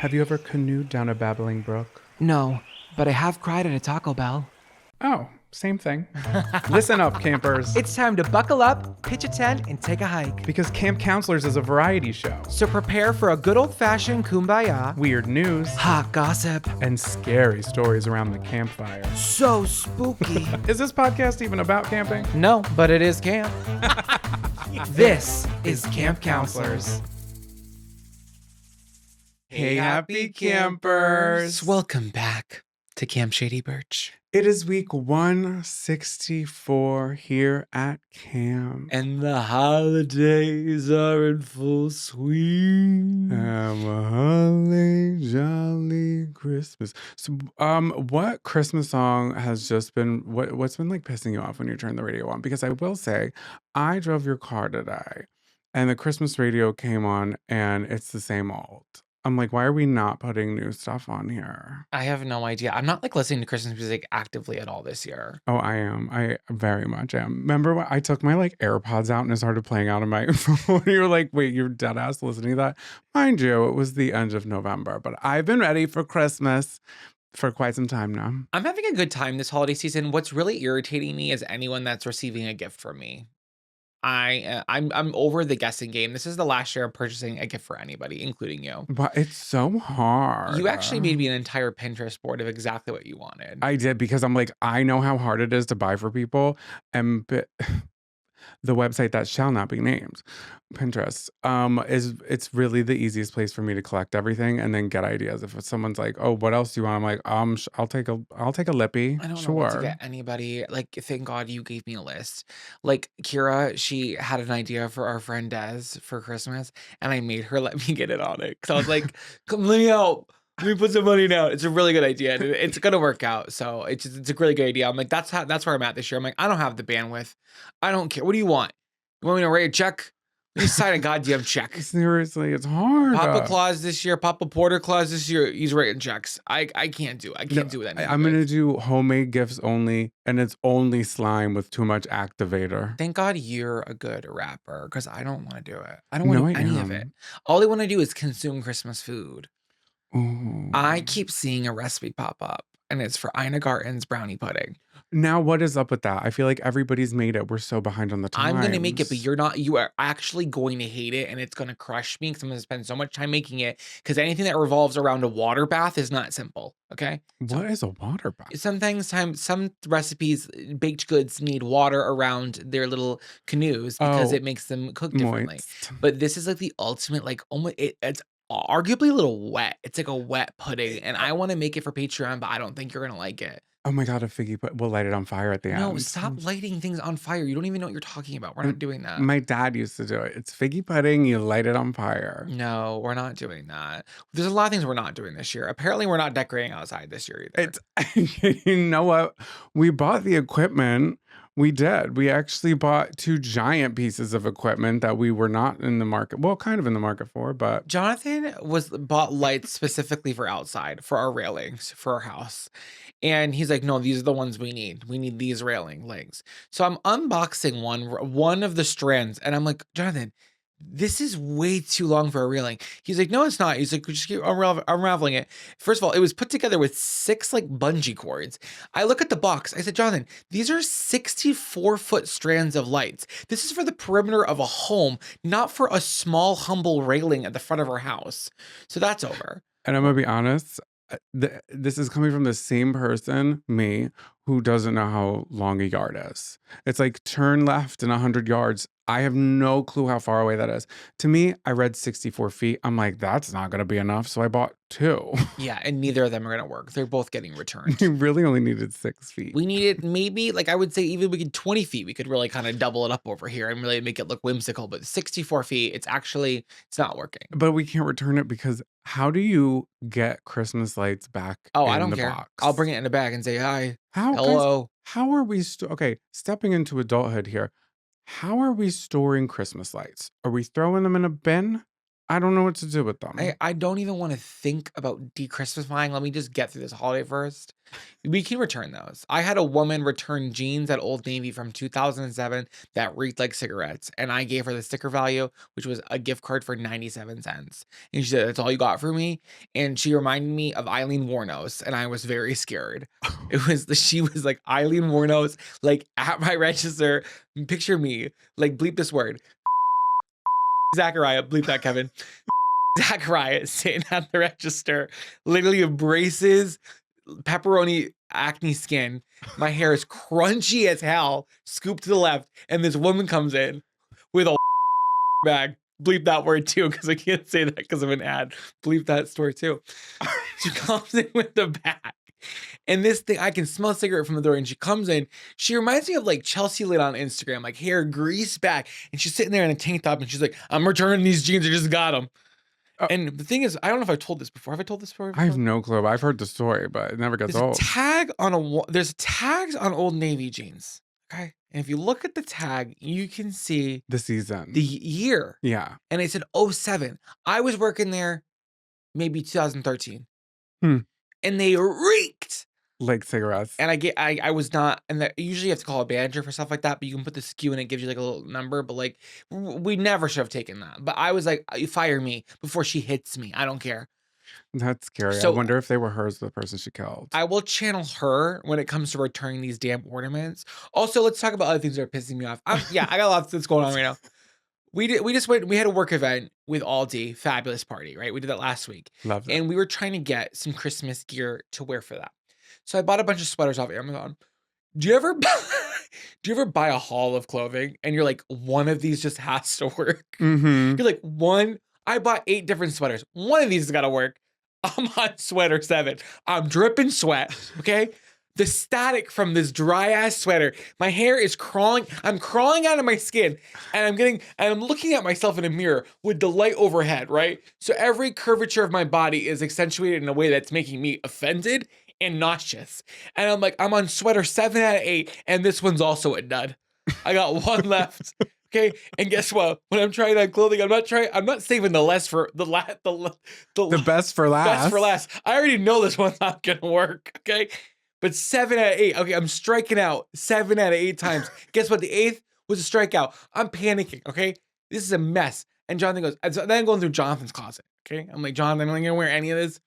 Have you ever canoed down a babbling brook? No, but I have cried at a Taco Bell. Oh, same thing. Listen up, campers. It's time to buckle up, pitch a tent, and take a hike. Because Camp Counselors is a variety show. So prepare for a good old-fashioned kumbaya, Weird news, hot gossip, and scary stories around the campfire. so spooky. Is this podcast even about camping? No, but it is camp. This is Camp Counselors. Hey, happy campers. Welcome back to Camp Shady Birch. It is week 164 here at camp. And the holidays are in full swing. Have a holly jolly Christmas. So, what Christmas song has just been what's been like pissing you off when you turn the radio on? Because I will say, I drove your car today, and the Christmas radio came on, and it's the same old. I'm like, why are we not putting new stuff on here? I have no idea. I'm not like listening to Christmas music actively at all this year. Oh, I am. I very much am. Remember when I took my like AirPods out and it started playing out on my phone? You were like, wait, you're dead ass listening to that? Mind you, it was the end of November, but I've been ready for Christmas for quite some time now. I'm having a good time this holiday season. What's really irritating me is anyone that's receiving a gift from me. I'm over the guessing game. This is the last year I'm purchasing a gift for anybody, including you. But it's so hard. You actually made me an entire Pinterest board of exactly what you wanted. I did, because I'm like, I know how hard it is to buy for people. And the website that shall not be named, Pinterest, it's really the easiest place for me to collect everything and then get ideas. If someone's like, "Oh, what else do you want?" I'm like, I'll take a lippy." I don't know Sure. what to get anybody. Like, thank God you gave me a list. Like, Ciara, she had an idea for our friend Des for Christmas, and I made her let me get it on it. Because I was like, come, let me help. Let me put some money down. It's a really good idea. And it's gonna work out. So it's a really good idea. I'm like, that's where I'm at this year. I'm like, I don't have the bandwidth. I don't care. What do you want? You want me to write a check? Let me sign a goddamn check. Seriously, it's hard. Papa Claus this year, Papa Porter Claus this year, he's writing checks. I can't do it. I can't do that. I'm gonna do homemade gifts only, and it's only slime with too much activator. Thank God you're a good rapper, because I don't want to do it. I don't want to do any of it. All I want to do is consume Christmas food. Ooh. I keep seeing a recipe pop up, and it's for Ina Garten's brownie pudding. Now, what is up with that? I feel like everybody's made it. We're so behind on the times. I'm going to make it, but you're not. You are actually going to hate it, and it's going to crush me because I'm going to spend so much time making it, because anything that revolves around a water bath is not simple, okay? What is a water bath? Some recipes, baked goods need water around their little canoes because it makes them cook differently. Moist. But this is like the ultimate, like, almost, it's arguably a little wet. It's like a wet pudding, and I want to make it for Patreon, but I don't think you're going to like it. Oh my God, we'll light it on fire at the end. No, stop lighting things on fire. You don't even know what you're talking about. We're not doing that. My dad used to do it. It's figgy pudding. You light it on fire. No, we're not doing that. There's a lot of things we're not doing this year. Apparently, we're not decorating outside this year either. You know what? We bought the equipment. We did. We actually bought 2 giant pieces of equipment that we were not in the market. Well, kind of in the market for, but Jonathan bought lights specifically for outside, for our railings, for our house. And he's like, no, these are the ones we need. We need these railing legs. So I'm unboxing one of the strands, and I'm like, Jonathan, this is way too long for a railing. He's like, no, it's not. He's like, just keep unraveling it. First of all, it was put together with 6 like bungee cords. I look at the box. I said, Jonathan, these are 64-foot strands of lights. This is for the perimeter of a home, not for a small, humble railing at the front of our house. So that's over. And I'm gonna be honest, this is coming from the same person, me, who doesn't know how long a yard is. It's like turn left in 100 yards. I have no clue how far away that is. To me, I read 64 feet. I'm like, that's not going to be enough. So I bought 2. Yeah, and neither of them are going to work. They're both getting returned. You really only needed 6 feet. We needed maybe, like, I would say even we could 20 feet. We could really kind of double it up over here and really make it look whimsical. But 64 feet, it's not working. But we can't return it, because how do you get Christmas lights back I in don't the care. box? I'll bring it in a bag and say hi. How, hello. Guys, how are we okay, stepping into adulthood here. How are we storing Christmas lights? Are we throwing them in a bin? I don't know what to do with them. I don't even wanna think about de-Christmasifying. Let me just get through this holiday first. We can return those. I had a woman return jeans at Old Navy from 2007 that reeked like cigarettes, and I gave her the sticker value, which was a gift card for 97 cents. And she said, "That's all you got for me?" And she reminded me of Eileen Wuornos, and I was very scared. She was like Eileen Wuornos, like, at my register. Picture me, like, bleep this word. Zachariah, bleep that, Kevin. Zachariah sitting at the register, literally embraces pepperoni acne skin. My hair is crunchy as hell, scooped to the left, and this woman comes in with a bag. Bleep that word too, because I can't say that because of an ad. Bleep that story too. She comes in with the bag. And this thing, I can smell cigarette from the door. And she comes in. She reminds me of like Chelsea Lit on Instagram, like hair greased back. And she's sitting there in a tank top and she's like, "I'm returning these jeans. I just got them." And the thing is, I don't know if I've told this before. Have I told this story before? I have no clue. I've heard the story, but it never gets There's old. there's tags on Old Navy jeans. Okay. And if you look at the tag, you can see The season. the year. Yeah. And it said 07. I was working there maybe 2013. Hmm. And they reeked. Like cigarettes. And I was not, and usually you have to call a manager for stuff like that, but you can put the SKU and it gives you like a little number, but like we never should have taken that. But I was like, "You fire me before she hits me. I don't care." That's scary. I So wonder if they were hers, the person she killed. I will channel her when it comes to returning these damn ornaments. Also, let's talk about other things that are pissing me off. Yeah, I got a lot that's going on right now. We just went, we had a work event with Aldi, fabulous party, right? We did that last week. Love it. And we were trying to get some Christmas gear to wear for that. So I bought a bunch of sweaters off Amazon. Do you ever buy a haul of clothing and you're like, one of these just has to work? Mm-hmm. You're like, I bought 8 different sweaters. One of these has got to work. I'm on sweater 7. I'm dripping sweat, okay? The static from this dry ass sweater. My hair is crawling. I'm crawling out of my skin and I'm looking at myself in a mirror with the light overhead, right? So every curvature of my body is accentuated in a way that's making me offended and nauseous. And I'm like, I'm on sweater 7 out of 8, and this one's also a dud. I got one left. Okay, and guess what? When I'm trying on clothing, I'm not saving the best for last. Best for last. I already know this one's not gonna work. Okay, but 7 out of 8. Okay, I'm striking out 7 out of 8 times. Guess what? The 8th was a strikeout. I'm panicking. Okay, this is a mess. And Jonathan goes. And so then I'm going through Jonathan's closet. Okay, I'm like, Jonathan, I'm not gonna wear any of this.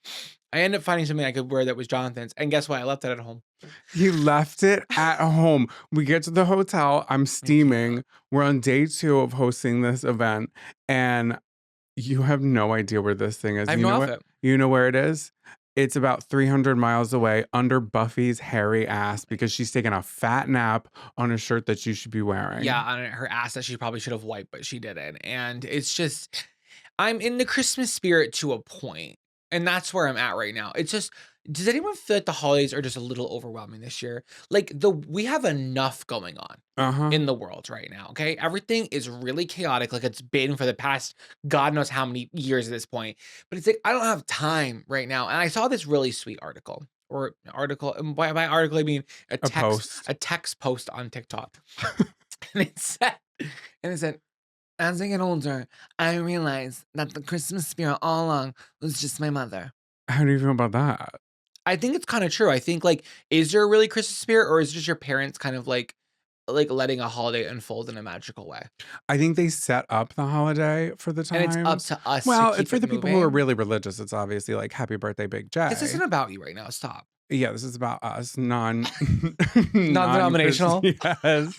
I ended up finding something I could wear that was Jonathan's. And guess what? I left it at home. He left it at home. We get to the hotel. I'm steaming. We're on day 2 of hosting this event. And you have no idea where this thing is. I have You no know outfit. You know where it is? It's about 300 miles away under Buffy's hairy ass because she's taking a fat nap on a shirt that you should be wearing. Yeah, on her ass that she probably should have wiped, but she didn't. And it's just, I'm in the Christmas spirit to a point. And that's where I'm at right now. It's just, does anyone feel like the holidays are just a little overwhelming this year? Like we have enough going on in the world right now. Okay. Everything is really chaotic. Like it's been for the past, God knows how many years at this point, but it's like, I don't have time right now. And I saw this really sweet article and by article, I mean a text post on TikTok. and it said, as I get older, I realized that the Christmas spirit all along was just my mother. How do you feel about that? I think it's kind of true. I think like, is there a really Christmas spirit, or is it just your parents kind of like letting a holiday unfold in a magical way? I think they set up the holiday for the times. And it's up to us. Well, to keep for the moving. people who are really religious, it's obviously like Happy Birthday, Big J. This isn't about you right now. Stop. Yeah, this is about us, non-denominational. Yes.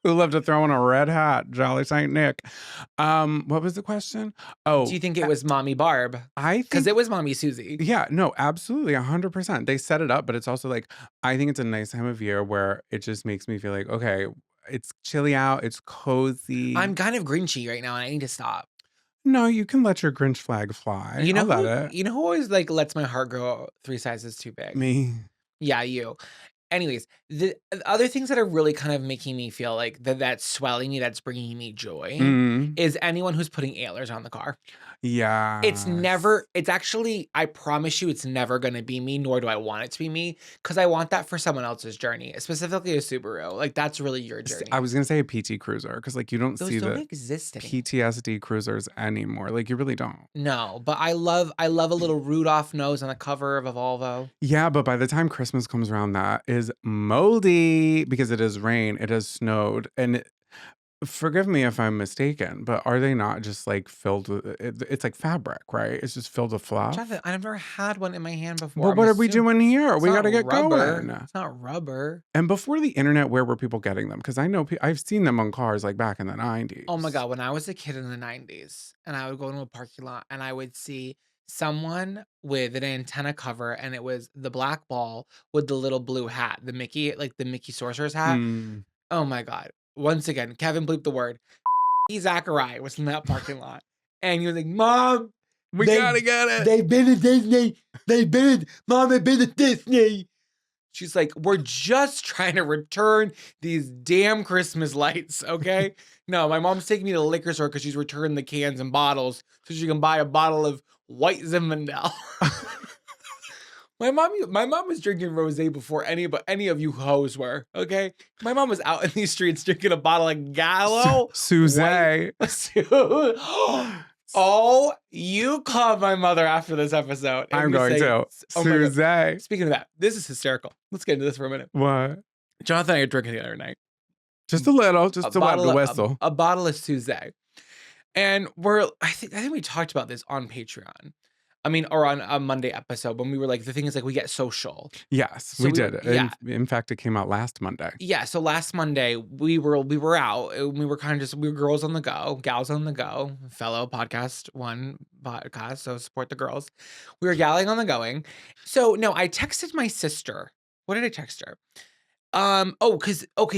Who love to throw in a red hat, Jolly Saint Nick. What was the question? Oh, do you think it was Mommy Barb? I think because it was Mommy Susie. Yeah, no, absolutely, 100%. They set it up, but it's also like I think it's a nice time of year where it just makes me feel like okay, it's chilly out, it's cozy. I'm kind of grinchy right now, and I need to stop. No, you can let your Grinch flag fly. You know I'll let it. You know who always like lets my heart grow 3 sizes too big? Me. Yeah, you. Anyways, the other things that are really kind of making me feel like that's swelling me, that's bringing me joy, Mm. is anyone who's putting antlers on the car. Yes. It's actually, I promise you, it's never gonna be me, nor do I want it to be me, because I want that for someone else's journey, specifically a Subaru. Like, that's really your journey. I was gonna say a PT Cruiser because like you don't Those see don't the exist anymore. PTSD cruisers anymore. Like you really don't. No, but I love a little Rudolph nose on the cover of a Volvo. Yeah, but by the time Christmas comes around, that is moldy because it has rained, it has snowed, and forgive me if I'm mistaken, but are they not just like filled with it's like fabric, right? It's just filled with fluff. Jonathan, I've never had one in my hand before. But what are we doing here? It's We not got to get rubber. going. It's not rubber. And before the internet, where were people getting them? Because I know I've seen them on cars like back in the 90s. Oh my God, when I was a kid in the 90s and I would go into a parking lot and I would see someone with an antenna cover and it was the black ball with the little blue hat, the Mickey, like the Mickey Sorcerer's hat. Mm. Oh my God. Once again, Kevin bleeped the word. Zachariah was in that parking lot. And he was like, Mom, We gotta get it. they've been to Disney. Mom, they've been to Disney. She's like, we're just trying to return these damn Christmas lights, okay? No, my mom's taking me to the liquor store because she's returning the cans and bottles so she can buy a bottle of white Zinfandel. My mom was drinking rosé before any of you hoes were, okay? My mom was out in these streets drinking a bottle of Gallo. Suze. Oh, you called my mother after this episode. I'm going to. Oh my God. Suze. Speaking of that, this is hysterical. Let's get into this for a minute. What? Jonathan and I are drinking the other night. Just a little, just to wet the whistle. A bottle of Suze. And I think we talked about this on Patreon. I mean, or on a Monday episode when we were like, the thing is like we get social. Yes, So we did. yeah. In fact, it came out last Monday. Yeah. So last Monday we were out and we were girls on the go, gals on the go, fellow podcast one podcast. So support the girls. We were galling on the going. So no, I texted my sister. What did I text her?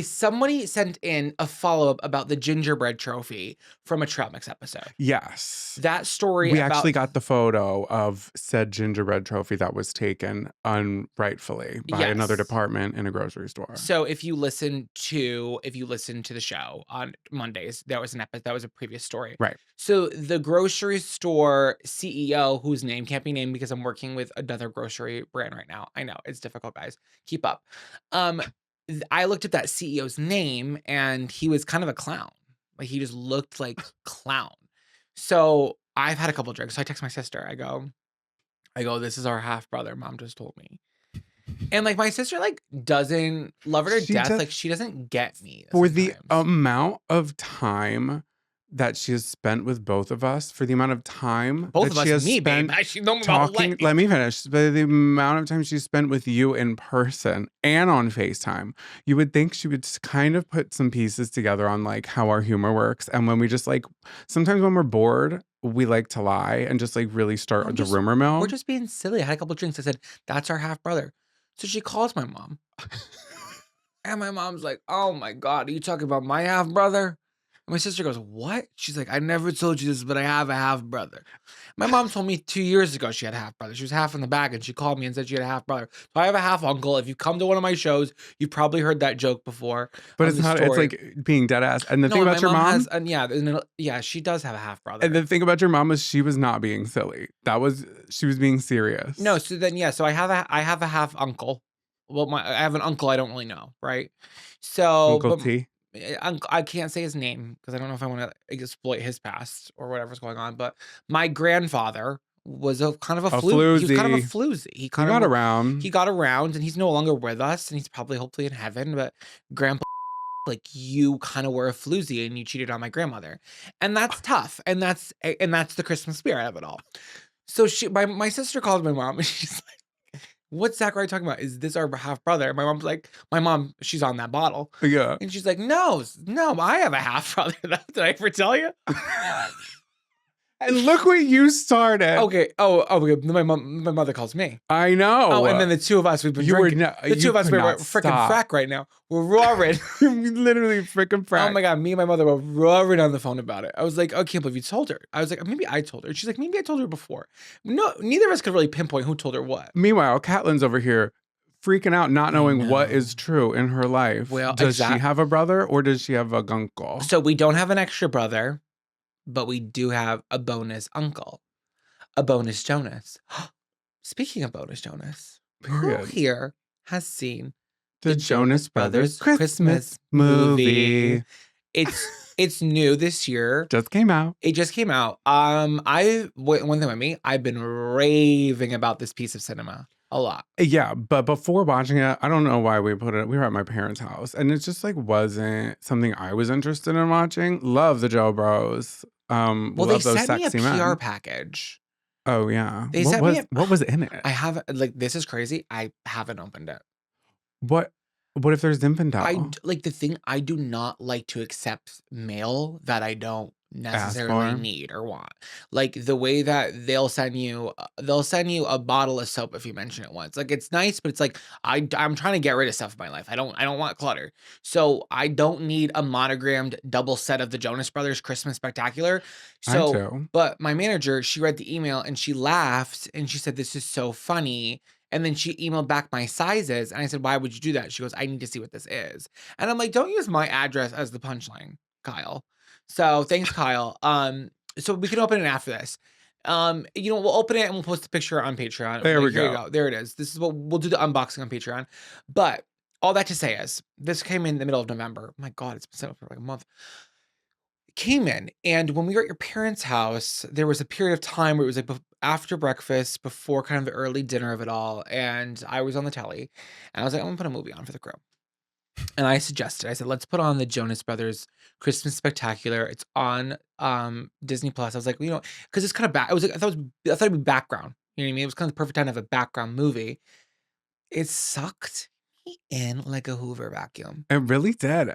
Somebody sent in a follow-up about the gingerbread trophy from a Trail Mix episode. Yes. That story We actually got the photo of said gingerbread trophy that was taken unrightfully by another department in a grocery store. So if you listen to the show on Mondays, that was a previous story. Right. So the grocery store CEO, whose name can't be named because I'm working with another grocery brand right now. I know, it's difficult, guys. Keep up. I looked at that CEO's name and he was kind of a clown. Like he just looked like clown. So I've had a couple drinks. So I text my sister. I go, this is our half brother. Mom just told me. And like my sister like doesn't love her to death. Like she doesn't get me. For the amount of time that she has spent with both of us, for the amount of time both that of she us, has me, spent babe. She knows me my whole talking. life. Let me finish. But the amount of time she's spent with you in person and on FaceTime, you would think she would kind of put some pieces together on like how our humor works. And when we just like, sometimes when we're bored, we like to lie and just like really start the rumor mill. We're just being silly. I had a couple drinks. I said, that's our half brother. So she calls my mom. And my mom's like, oh my God, are you talking about my half brother? And my sister goes, what? She's like, I never told you this, but I have a half brother. My mom told me 2 years ago she had a half brother. She was half in the back and she called me and said she had a half brother. So I have a half uncle. If you come to one of my shows, you've probably heard that joke before. But it's not, it's like being dead ass. And the thing about your mom. Yeah, she does have a half brother. And the thing about your mom is she was not being silly. She was being serious. No, so then, so I have a half uncle. Well, I have an uncle I don't really know, right? So Uncle T. I can't say his name because I don't know if I want to exploit his past or whatever's going on. But my grandfather was kind of a floozy. He was kind of a floozy. He got around. He got around, and he's no longer with us, and he's probably hopefully in heaven. But grandpa, like you, kind of were a floozy, and you cheated on my grandmother, and that's tough, and that's the Christmas spirit of it all. So my sister called my mom, and she's like, what's Zachariah talking about? Is this our half brother? My mom's like, she's on that bottle. Yeah. And she's like, no, I have a half brother. Did I ever tell you? And look what you started. Okay. Okay. My mother calls me. I know. Oh, and then the two of us, we've been drinking. The two of us, we're freaking frack right now. We're roaring. Literally freaking frack. Oh my God. Me and my mother were roaring on the phone about it. I was like, I can't believe you told her. I was like, maybe I told her. She's like, maybe I told her before. No, neither of us could really pinpoint who told her what. Meanwhile, Catelyn's over here freaking out, not knowing what know. is true in her life. Well, Does she have a brother or does she have a gunkle? So we don't have an extra brother, but we do have a bonus uncle, a bonus Jonas. Speaking of bonus Jonas, who Period. here has seen The Jonas Brothers Christmas movie. It's new this year. Just came out. It just came out. One thing with me, I've been raving about this piece of cinema a lot. Yeah, but before watching it, I don't know why we put it. We were at my parents' house, and it just like wasn't something I was interested in watching. Love the Joe Bros. Well, love they those sent me a sexy PR men. package. Oh yeah. They what sent was me what was in it? I haven't this is crazy. I haven't opened it. What if there's infantile? The thing, I do not like to accept mail that I don't necessarily for? need or want. Like the way that they'll send you a bottle of soap if you mention it once. Like it's nice, but it's like I'm trying to get rid of stuff in my life. I don't want clutter. So I don't need a monogrammed double set of the Jonas Brothers Christmas Spectacular. So too. but my manager, she read the email and she laughed and she said, "This is so funny." And then she emailed back my sizes. And I said, "Why would you do that?" She goes, "I need to see what this is." And I'm like, "Don't use my address as the punchline, Kyle." So thanks, Kyle. So we can open it after this. We'll open it and we'll post the picture on Patreon. There we Here you go. go. There it is. This is what we'll do, the unboxing on Patreon. But all that to say is, this came in the middle of November. My God, it's been set up for like a month. Came in, and when we were at your parents' house, there was a period of time where it was like after breakfast, before kind of the early dinner of it all, and I was on the telly, and I was like, "I'm gonna put a movie on for the crew." And I said, "Let's put on the Jonas Brothers Christmas Spectacular." It's on Disney Plus. I was like, because it's kind of back. I was like, I thought it'd be background. You know what I mean? It was kind of the perfect time to have a background movie. It sucked me in like a Hoover vacuum. It really did.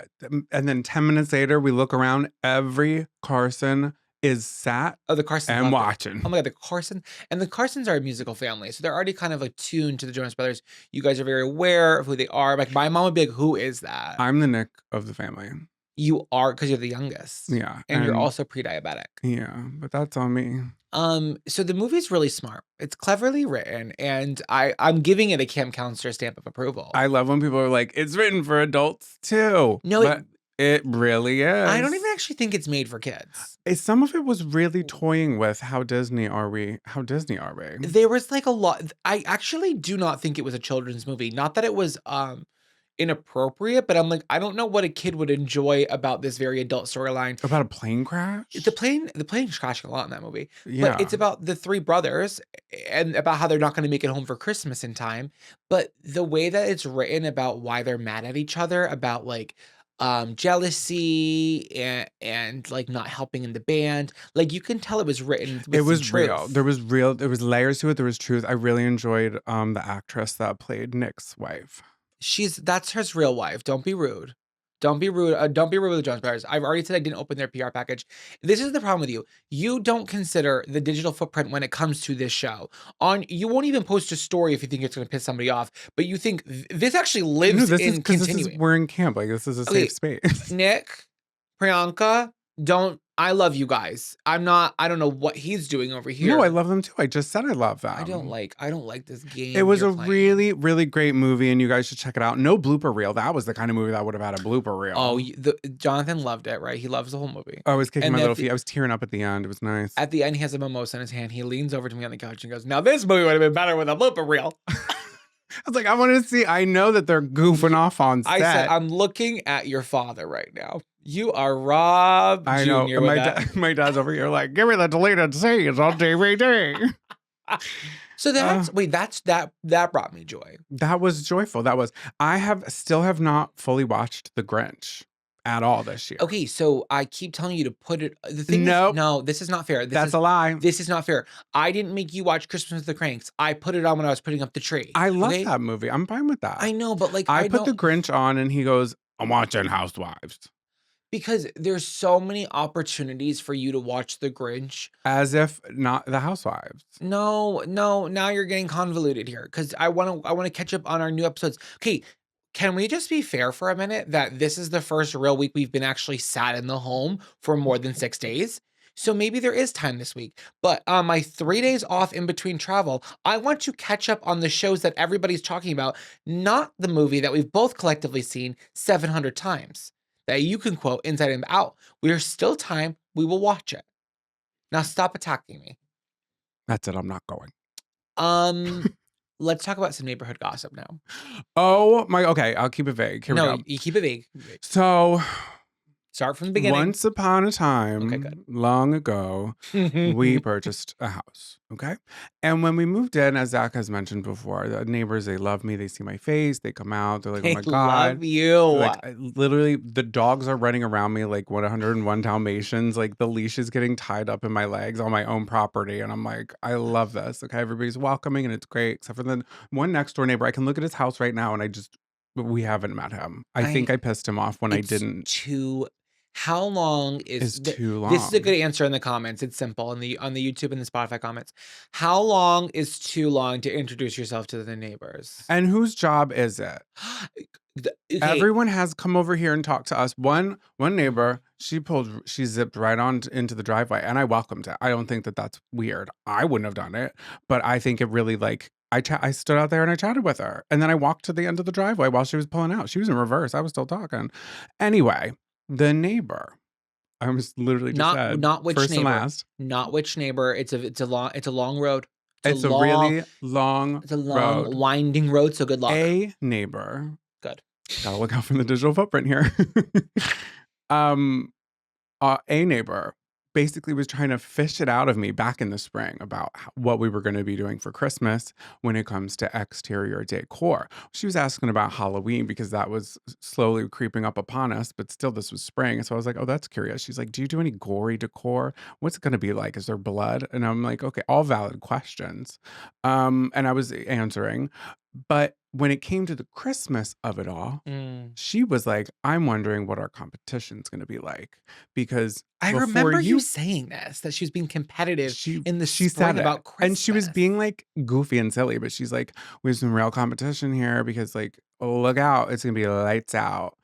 And then 10 minutes later, we look around. Every Carson is sat the Carsons and loved it. watching. Oh my God, the Carsons are a musical family. So they're already kind of like tuned to the Jonas Brothers. You guys are very aware of who they are. Like my mom would be like, "Who is that?" I'm the Nick of the family. You are, because you're the youngest. Yeah. And you're also pre-diabetic. Yeah, but that's on me. So the movie's really smart. It's cleverly written, and I'm giving it a camp counselor stamp of approval. I love when people are like, "It's written for adults too." No, but it really is. I don't even actually think it's made for kids. Some of it was really toying with how Disney are we? There was like a lot. I actually do not think it was a children's movie. Not that it was inappropriate, but I'm like, I don't know what a kid would enjoy about this very adult storyline. About a plane crash? The plane's crashing a lot in that movie. Yeah. But it's about the three brothers and about how they're not going to make it home for Christmas in time. But the way that it's written about why they're mad at each other, about like jealousy and like not helping in the band, like you can tell it was written with It was some real. truth. There was layers to it. There was truth. I really enjoyed the actress that played Nick's wife. That's her real wife. Don't be rude. Don't be rude. Don't be rude with the Jonas Brothers. I've already said I didn't open their PR package. This is the problem with you. You don't consider the digital footprint when it comes to this show. You won't even post a story if you think it's going to piss somebody off. But you think this actually lives in continuing. We're in camp. Like this is a safe space. Nick, Priyanka, I love you guys. I don't know what he's doing over here. No, I love them too. I just said I love them. I don't like this game. It was a really, really great movie, and you guys should check it out. No blooper reel. That was the kind of movie that would have had a blooper reel. Oh, Jonathan loved it, right? He loves the whole movie. I was kicking my little feet. I was tearing up at the end. It was nice. At the end, he has a mimosa in his hand. He leans over to me on the couch and goes, "Now this movie would have been better with a blooper reel." I was like, I want to see. I know that they're goofing off on set. I said, "I'm looking at your father right now. You are Rob I Jr. know. My dad's over here like, give me the deleted scenes on DVD. So that brought me joy. That was joyful. I still have not fully watched The Grinch at all this year. Okay, so I keep telling you to put it. The thing is, no, this is not fair. That's a lie. This is not fair. I didn't make you watch Christmas with the Cranks. I put it on when I was putting up the tree. I love that movie. I'm fine with that. I know, but like I put The Grinch on and he goes, "I'm watching Housewives." Because there's so many opportunities for you to watch The Grinch. As if not The Housewives. No. Now you're getting convoluted here because I want to catch up on our new episodes. Okay, can we just be fair for a minute that this is the first real week we've been actually sat in the home for more than 6 days? So maybe there is time this week. But on my 3 days off in between travel, I want to catch up on the shows that everybody's talking about, not the movie that we've both collectively seen 700 times that you can quote inside and out. There's still time. We will watch it. Now stop attacking me. That's it. I'm not going. Let's talk about some neighborhood gossip now. Oh my. Okay, I'll keep it vague. Here we No, go. you keep it vague. So, start from the beginning. once upon a time, Okay, good. long ago, we purchased a house. Okay. And when we moved in, as Zach has mentioned before, the neighbors, they love me. They see my face. They come out. They're like, oh my God. Love you. Like, literally, the dogs are running around me like 101 Dalmatians. Like, the leash is getting tied up in my legs on my own property. And I'm like, I love this. Okay. Everybody's welcoming and it's great. Except for the one next door neighbor. I can look at his house right now and we haven't met him. I think I pissed him off when I didn't. How long is too long? This is a good answer in the comments. It's simple on the YouTube and the Spotify comments. How long is too long to introduce yourself to the neighbors? And whose job is it? Okay. Everyone has come over here and talked to us. One neighbor, she zipped right on into the driveway, and I welcomed it. I don't think that that's weird. I wouldn't have done it, but I think it really I stood out there and I chatted with her, and then I walked to the end of the driveway while she was pulling out. She was in reverse. I was still talking. Anyway, the neighbor. I was literally just not which first neighbor. and last. Not which neighbor. It's a long road. It's a really long. It's a long road. winding road. So good luck. A neighbor. Good. Gotta look out for the digital footprint here. A neighbor basically was trying to fish it out of me back in the spring about what we were going to be doing for Christmas when it comes to exterior decor. She was asking about Halloween because that was slowly creeping up upon us, but still this was spring. So I was like, oh, that's curious. She's like, do you do any gory decor? What's it going to be like? Is there blood? And I'm like, okay, all valid questions. And I was answering. But when it came to the Christmas of it all, she was like, I'm wondering what our competition's going to be like. Because I remember you saying this, that she was being competitive in the spring about Christmas. And she was being like goofy and silly, but she's like, we have some real competition here because like, oh, look out, it's going to be lights out.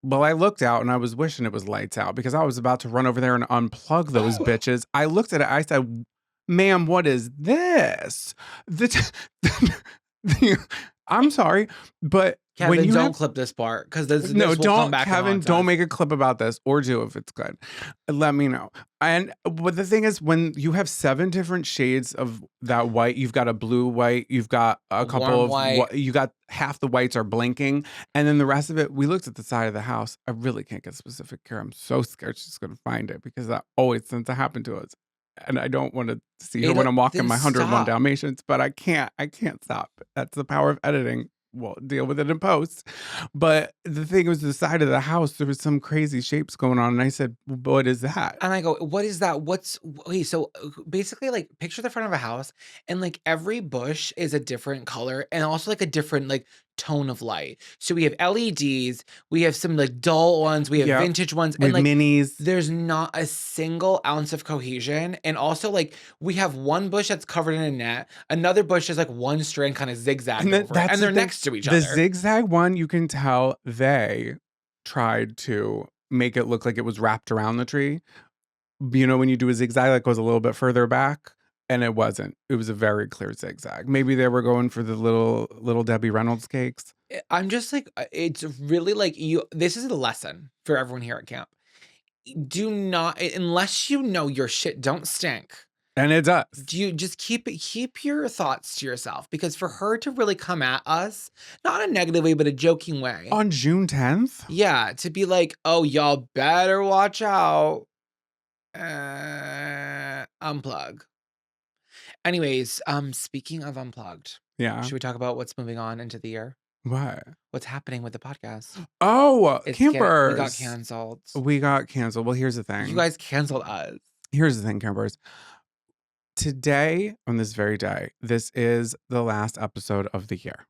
Well, I looked out and I was wishing it was lights out because I was about to run over there and unplug those bitches. I looked at it, I said, ma'am, what is this? I'm sorry, but Kevin, when you don't clip this part because this no, will come back Kevin, don't make a clip about this, or do if it's good. Let me know. And but the thing is, when you have 7 different shades of that white, you've got a blue white, you've got a couple of white. You got half the whites are blinking, and then the rest of it. We looked at the side of the house. I really can't get specific here. I'm so scared she's gonna find it because that always tends to happen to us. And I don't want to see her when I'm walking my 101 Dalmatians, but I can't stop. That's the power of editing. We'll deal with it in post. But the thing was, the side of the house, there was some crazy shapes going on. And I said, what is that? And I go, what is that? Okay, so basically like picture the front of a house and like every bush is a different color and also like a different like tone of light. So we have LEDs, we have some like dull ones, we have vintage ones, and like minis. There's not a single ounce of cohesion. And also like we have one bush that's covered in a net, another bush is like one strand kind of zigzag over it, and they're next to each other. The zigzag one, you can tell they tried to make it look like it was wrapped around the tree. You know, when you do a zigzag that goes a little bit further back. And it wasn't. It was a very clear zigzag. Maybe they were going for the little Debbie Reynolds cakes. I'm just like, it's really like this is a lesson for everyone here at camp. Do not, unless you know your shit don't stink. And it does. Do you just keep your thoughts to yourself? Because for her to really come at us, not in a negative way, but a joking way. On June 10th? Yeah, to be like, oh, y'all better watch out. Unplug. Anyways, speaking of unplugged, should we talk about what's moving on into the year? What? What's happening with the podcast? Oh, campers. We got canceled. We got canceled. Well, here's the thing. You guys canceled us. Here's the thing, campers. Today, on this very day, this is the last episode of the year.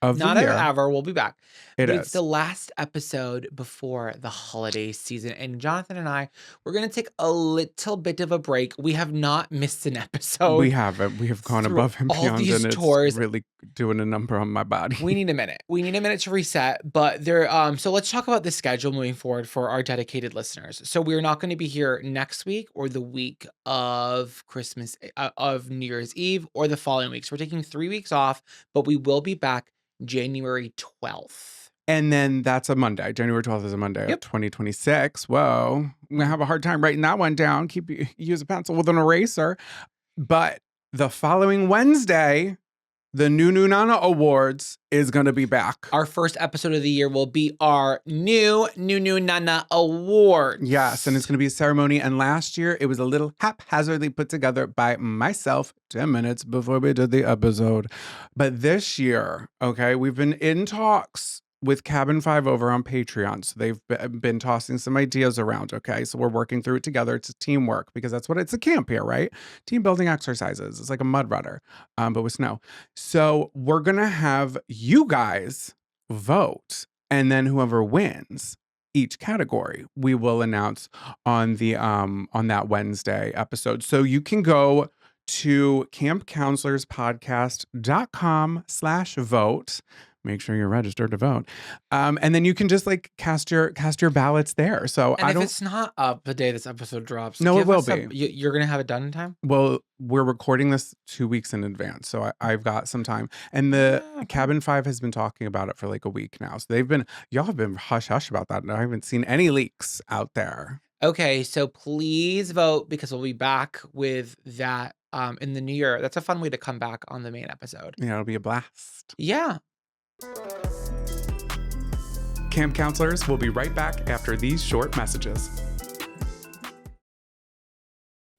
of the Not year. ever. We'll be back. It But it's is. the last episode before the holiday season. And Jonathan and I, we're going to take a little bit of a break. We have not missed an episode. We haven't. We have gone through above and all beyond, these and tours. it's really doing a number on my body. We need a minute. We need a minute to reset. But there, so let's talk about the schedule moving forward for our dedicated listeners. So we're not going to be here next week or the week of Christmas, of New Year's Eve, or the following week. So we're taking 3 weeks off, but we will be back January 12th. And then that's a Monday. January 12th is a Monday of 2026. Whoa. I'm going to have a hard time writing that one down. Use a pencil with an eraser. But the following Wednesday, the New Nana Awards is going to be back. Our first episode of the year will be our New Nana Awards. Yes, and it's going to be a ceremony. And last year, it was a little haphazardly put together by myself 10 minutes before we did the episode. But this year, okay, we've been in talks with Cabin 5 over on Patreon. So they've been tossing some ideas around, okay? So we're working through it together. It's teamwork because that's what it's a camp here, right? Team building exercises. It's like a mud rudder, but with snow. So we're going to have you guys vote. And then whoever wins each category, we will announce on the on that Wednesday episode. So you can go to campcounselorspodcast.com/vote. Make sure you're registered to vote. And then you can just like cast your ballots there. So and if it's not up the day this episode drops, no, it will be. You're going to have it done in time? Well, we're recording this 2 weeks in advance. So I've got some time. And the Cabin 5 has been talking about it for like a week now. So y'all have been hush hush about that. And I haven't seen any leaks out there. Okay, so please vote because we'll be back with that in the new year. That's a fun way to come back on the main episode. Yeah, it'll be a blast. Yeah. Camp Counselors will be right back after these short messages.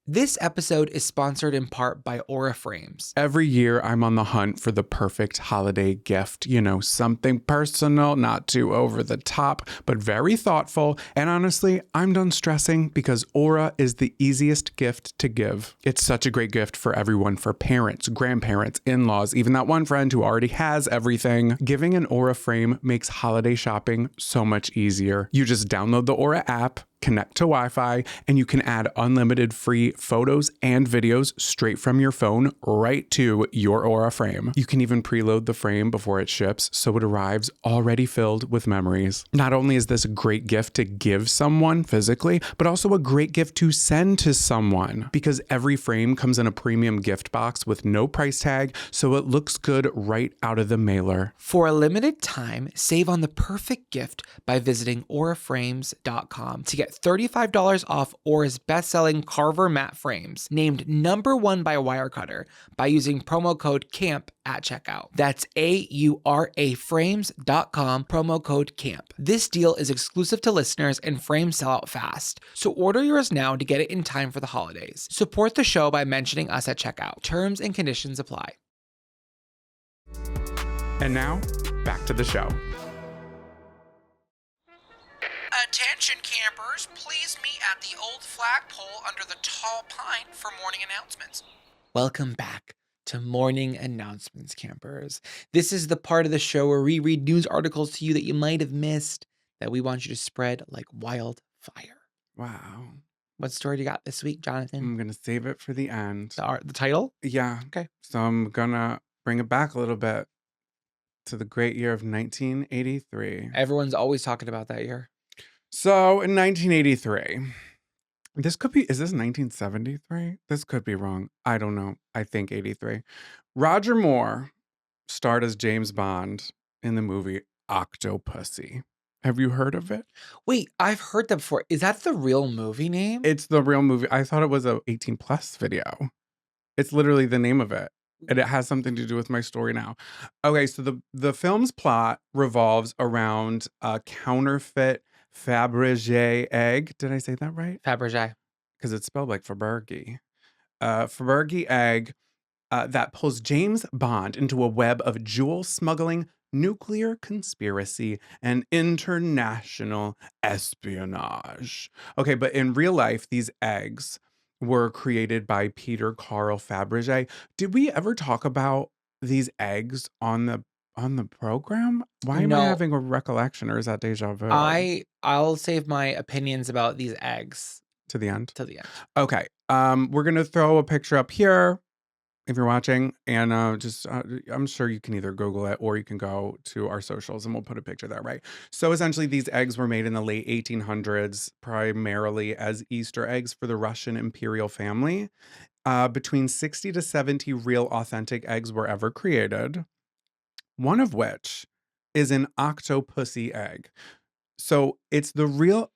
This episode is sponsored in part by Aura Frames. Every year, I'm on the hunt for the perfect holiday gift. You know, something personal, not too over the top, but very thoughtful. And honestly, I'm done stressing because Aura is the easiest gift to give. It's such a great gift for everyone, for parents, grandparents, in-laws, even that one friend who already has everything. Giving an Aura frame makes holiday shopping so much easier. You just download the Aura app, connect to Wi-Fi, and you can add unlimited free photos and videos straight from your phone right to your Aura frame. You can even preload the frame before it ships, so it arrives already filled with memories. Not only is this a great gift to give someone physically, but also a great gift to send to someone because every frame comes in a premium gift box with no price tag, so it looks good right out of the mailer. For a limited time, save on the perfect gift by visiting auraframes.com to get $35 off Aura's best-selling Carver matte frames, named #1 by Wirecutter, by using promo code CAMP at checkout. That's auraframes.com, promo code CAMP. This deal is exclusive to listeners and frames sell out fast, so order yours now to get it in time for the holidays. Support the show by mentioning us at checkout. Terms and conditions apply. And now, back to the show. Attention campers, please meet at the old flagpole under the tall pine for morning announcements. Welcome back to morning announcements, campers. This is the part of the show where we read news articles to you that you might have missed that we want you to spread like wildfire. Wow. What story do you got this week, Jonathan? I'm going to save it for the end. The title? Yeah. Okay. So I'm going to bring it back a little bit to the great year of 1983. Everyone's always talking about that year. So in 1983, is this 1973? This could be wrong. I don't know. I think 83. Roger Moore starred as James Bond in the movie Octopussy. Have you heard of it? Wait, I've heard that before. Is that the real movie name? It's the real movie. I thought it was a 18 plus video. It's literally the name of it. And it has something to do with my story now. Okay, so the film's plot revolves around a counterfeit Fabergé egg. Did I say that right? Fabergé. Because it's spelled like Fabergé. Fabergé egg that pulls James Bond into a web of jewel smuggling, nuclear conspiracy, and international espionage. Okay, but in real life, these eggs were created by Peter Carl Fabergé. Did we ever talk about these eggs on the on the program? Why am I No, having a recollection, or is that deja vu? I'll save my opinions about these eggs To the end? till the end. Okay. We're gonna throw a picture up here if you're watching, and I'm sure you can either Google it or you can go to our socials and we'll put a picture there, right? So essentially, these eggs were made in the late 1800s, primarily as Easter eggs for the Russian imperial family. Between 60 to 70 real authentic eggs were ever created, one of which is an octopussy egg. So it's the real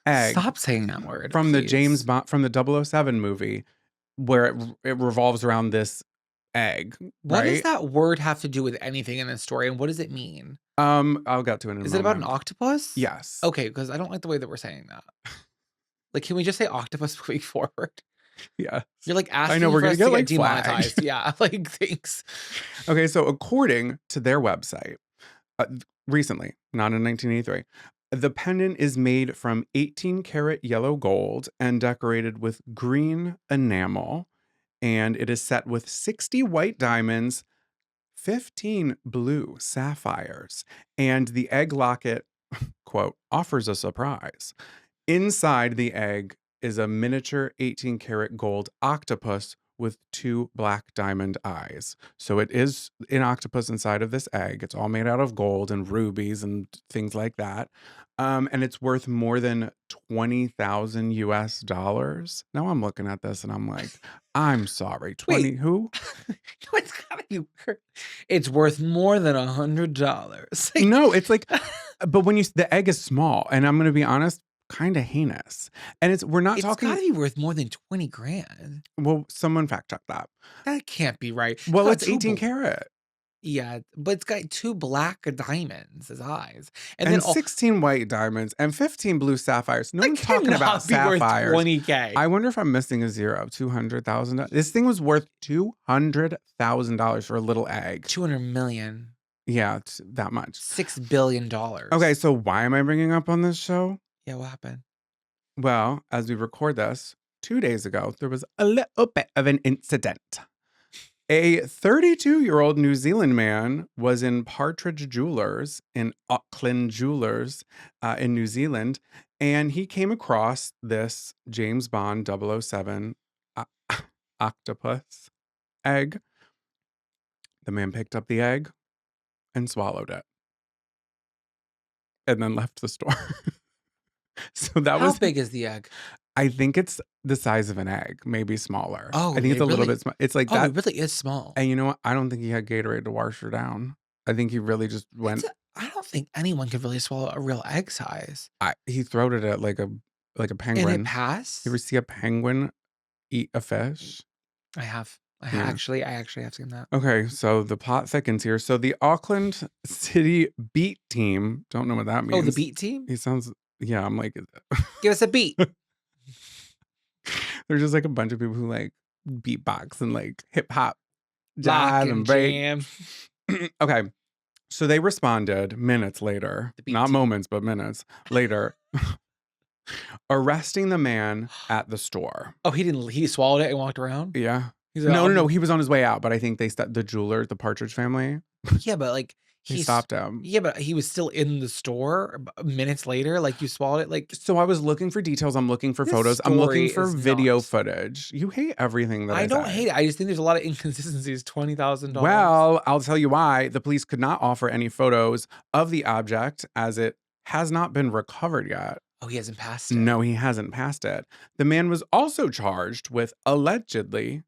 egg Stop saying that word, from the please. from the 007 movie, where it revolves around this egg, What does right? that word have to do with anything in this story, and what does it mean? I'll get to it in a Is it about an moment. octopus? Yes. Okay, because I don't like the way that we're saying that. Like, can we just say octopus moving forward? Yes. You're like I know asking we're for gonna us get to get like flagged. demonetized. Yeah, like thanks. Okay, so according to their website, recently, not in 1983, the pendant is made from 18 karat yellow gold and decorated with green enamel, and it is set with 60 white diamonds, 15 blue sapphires, and the egg locket, quote, offers a surprise. Inside the egg is a miniature 18 karat gold octopus with 2 black diamond eyes. So it is an octopus inside of this egg. It's all made out of gold and rubies and things like that. And it's worth more than 20,000 US dollars. Now I'm looking at this and I'm like, I'm sorry, 20 Wait. who? No, it's gotta be worth. It's worth more than $100. No, it's like, but when the egg is small, and I'm gonna be honest, kind of heinous. And we're not It's talking. gotta be worth more than 20 grand. Well, someone fact check that. That can't be right. Well, got it's two 18 bl- karat Yeah, but it's got 2 black diamonds as eyes. And then and 16 white diamonds and 15 blue sapphires. No that one's talking about cannot be worth sapphires. 20K. I wonder if I'm missing a zero. $200,000. This thing was worth $200,000 for a little egg. 200 million. Yeah, it's that much. $6 billion. Okay, so why am I bringing up on this show? Yeah, what happened? Well, as we record this, 2 days ago, there was a little bit of an incident. A 32-year-old New Zealand man was in Partridge Jewelers in Auckland Jewelers in New Zealand, and he came across this James Bond 007 octopus egg. The man picked up the egg and swallowed it, and then left the store. So that How was big is the egg? I think it's the size of an egg, maybe smaller. Oh, I think it's it a little really bit small. It's like Oh, that. it really is small. And you know what? I don't think he had Gatorade to wash her down. I think he really just went. I don't think anyone could really swallow a real egg size. He throwed it at like a And it penguin. passed? You ever see a penguin eat a fish? I have. I Yeah. actually have seen that. Okay, so the plot thickens here. So the Auckland City Beat Team, don't know what that means. Oh, the beat team? He sounds, yeah, I'm like, Give us a beat. there's just like a bunch of people who like beatbox and like hip hop, Lock jive and and break. jam. Okay, so they responded minutes later, The beat not team. moments, but minutes later, arresting the man at the store. Oh, he swallowed it and walked around? Yeah. He's like, No. He was on his way out, but I think they stopped the jeweler, the Partridge family. Yeah, but like He stopped him. Yeah, but he was still in the store minutes later. Like you swallowed it. Like So I was looking for details. I'm looking for This photos. I'm looking story for is video not- footage. You hate everything that I don't say. hate it. I just think there's a lot of inconsistencies. $20,000. Well, I'll tell you why. The police could not offer any photos of the object as it has not been recovered yet. Oh, he hasn't passed it. No, he hasn't passed it. The man was also charged with allegedly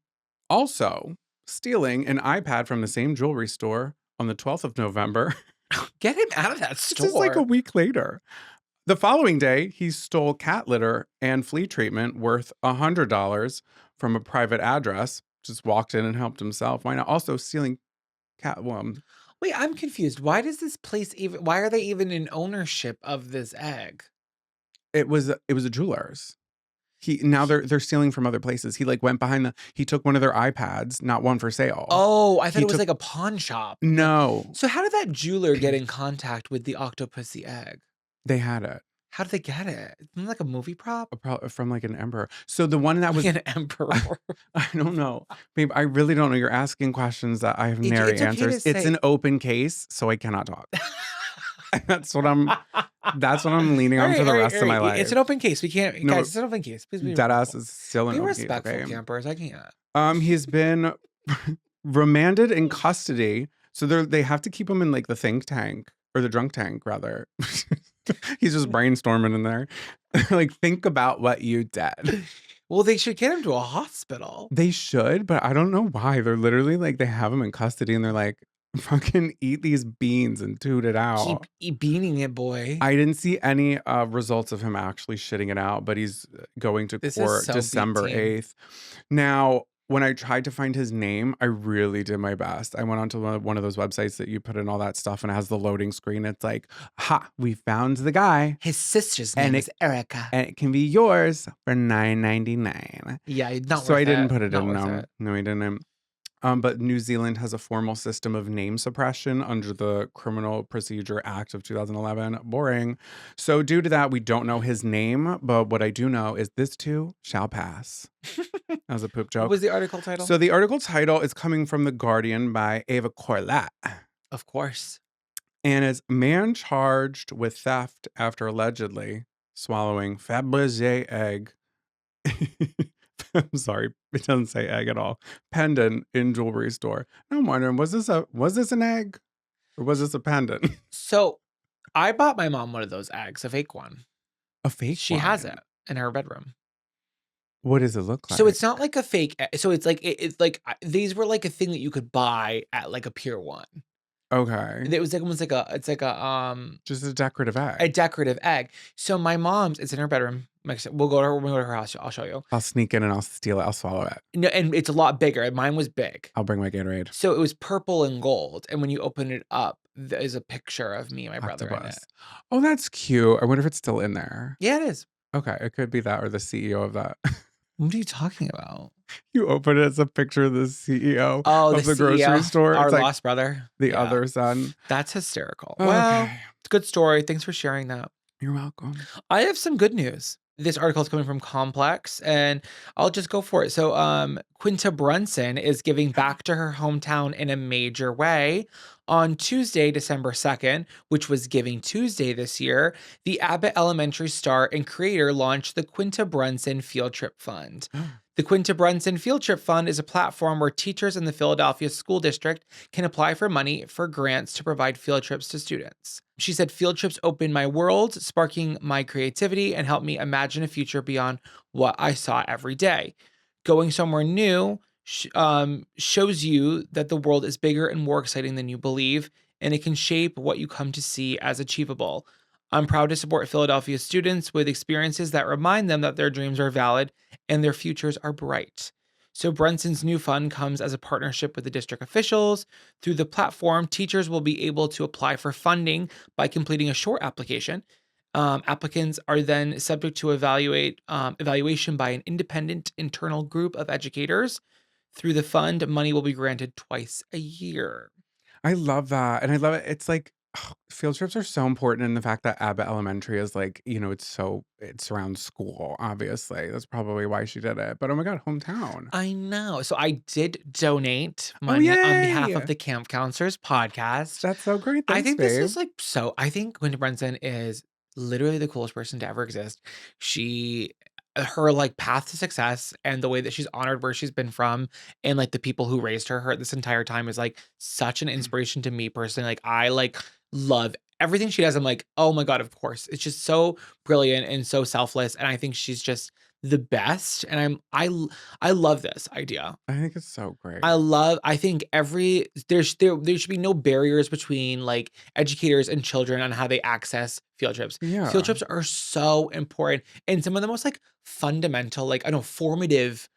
also stealing an iPad from the same jewelry store on the 12th of November. Get him out of that store. Just like a week later. The following day, he stole cat litter and flea treatment worth $100 from a private address. Just walked in and helped himself. Why not? Also stealing cat. Wait, I'm confused. Why does this place even? Why are they even in ownership of this egg? It was a jeweler's. Now they're stealing from other places. He like went behind he took one of their iPads, not one for sale. Oh, I thought He it was took- like a pawn shop. No, So how did that jeweler get in contact with the octopusy egg? they had it. How did they get it? Isn't it like a movie prop? From like an emperor. So the one that Like was an emperor. I don't know. Babe, I really don't know. You're asking questions that I have nary It's okay to answers. It's say. an open case, so I cannot talk. That's what I'm leaning on for the rest of my It's life. an open case. We can't, No, guys. It's an open case. Please be Deadass respectful. is still an Be open case, respectful, okay? campers. I can't. He's been remanded in custody. So they have to keep him in like the think tank or the drunk tank rather. He's just brainstorming in there. Like, think about what you did. Well, they should get him to a hospital. They should, but I don't know why. They're literally like, they have him in custody and they're like, fucking eat these beans and toot it out. Keep beaning it, boy. I didn't see any results of him actually shitting it out, but he's going to court so December B-team. 8th. Now, when I tried to find his name, I really did my best. I went onto one of those websites that you put in all that stuff and it has the loading screen. It's like, ha, we found the guy. His sister's name is Erica. And it can be yours for $9.99. Yeah, not So worth I didn't it. put it Not in. worth No, it. no, I didn't. But New Zealand has a formal system of name suppression under the Criminal Procedure Act of 2011. Boring. So due to that, we don't know his name. But what I do know is this too shall pass. That was a poop joke. What was the article title? So the article title is coming from The Guardian by Ava Corlett. Of course. And it's man charged with theft after allegedly swallowing Fabergé egg. I'm sorry, it doesn't say egg at all. Pendant in jewelry store. And I'm wondering, was this an egg? Or was this a pendant? So I bought my mom one of those eggs, a fake one. A fake She one? has it in her bedroom. What does it look like? So it's not like a fake. So it's like it's like these were like a thing that you could buy at like a Pier 1. Okay. It was like almost like just a decorative egg. A decorative egg. So my mom's, it's in her bedroom. Like I said, we'll go to her house. I'll show you. I'll sneak in and I'll steal it. I'll swallow it. No, and it's a lot bigger. Mine was big. I'll bring my Gatorade. So it was purple and gold. And when you open it up, there's a picture of me and my brother in it. Oh, that's cute. I wonder if it's still in there. Yeah, it is. Okay, it could be that or the CEO of that. What are you talking about? You open it, it's a picture of the CEO of the CEO, grocery store. Our It's like lost brother. the other son. That's hysterical. Okay. Well, it's a good story. Thanks for sharing that. You're welcome. I have some good news. This article is coming from Complex, and I'll just go for it. So, Quinta Brunson is giving back to her hometown in a major way. On Tuesday, December 2nd, which was Giving Tuesday this year, the Abbott Elementary star and creator launched the Quinta Brunson Field Trip Fund. The Quinta Brunson Field Trip Fund is a platform where teachers in the Philadelphia School District can apply for money for grants to provide field trips to students. She said, field trips opened my world, sparking my creativity and helped me imagine a future beyond what I saw every day. Going somewhere new shows you that the world is bigger and more exciting than you believe, and it can shape what you come to see as achievable. I'm proud to support Philadelphia students with experiences that remind them that their dreams are valid and their futures are bright. So Brunson's new fund comes as a partnership with the district officials. Through the platform, teachers will be able to apply for funding by completing a short application. Applicants are then subject to evaluation by an independent internal group of educators. Through the fund, money will be granted twice a year. I love that. And I love it. It's like, field trips are so important, and the fact that Abbott Elementary is like, it's around school, obviously. That's probably why she did it. But oh my God, hometown. I know. So I did donate money on behalf of the Camp Counselors podcast. That's so great. Thanks, I think babe. this is I think Quinta Brunson is literally the coolest person to ever exist. Her path to success and the way that she's honored where she's been from and the people who raised her this entire time is such an inspiration to me personally. I love everything she does. I'm like, oh my God, of course. It's just so brilliant and so selfless. And I think she's just the best. And I love this idea. I think it's so great. I think there should be no barriers between educators and children on how they access field trips. Yeah. Field trips are so important and some of the most fundamental, formative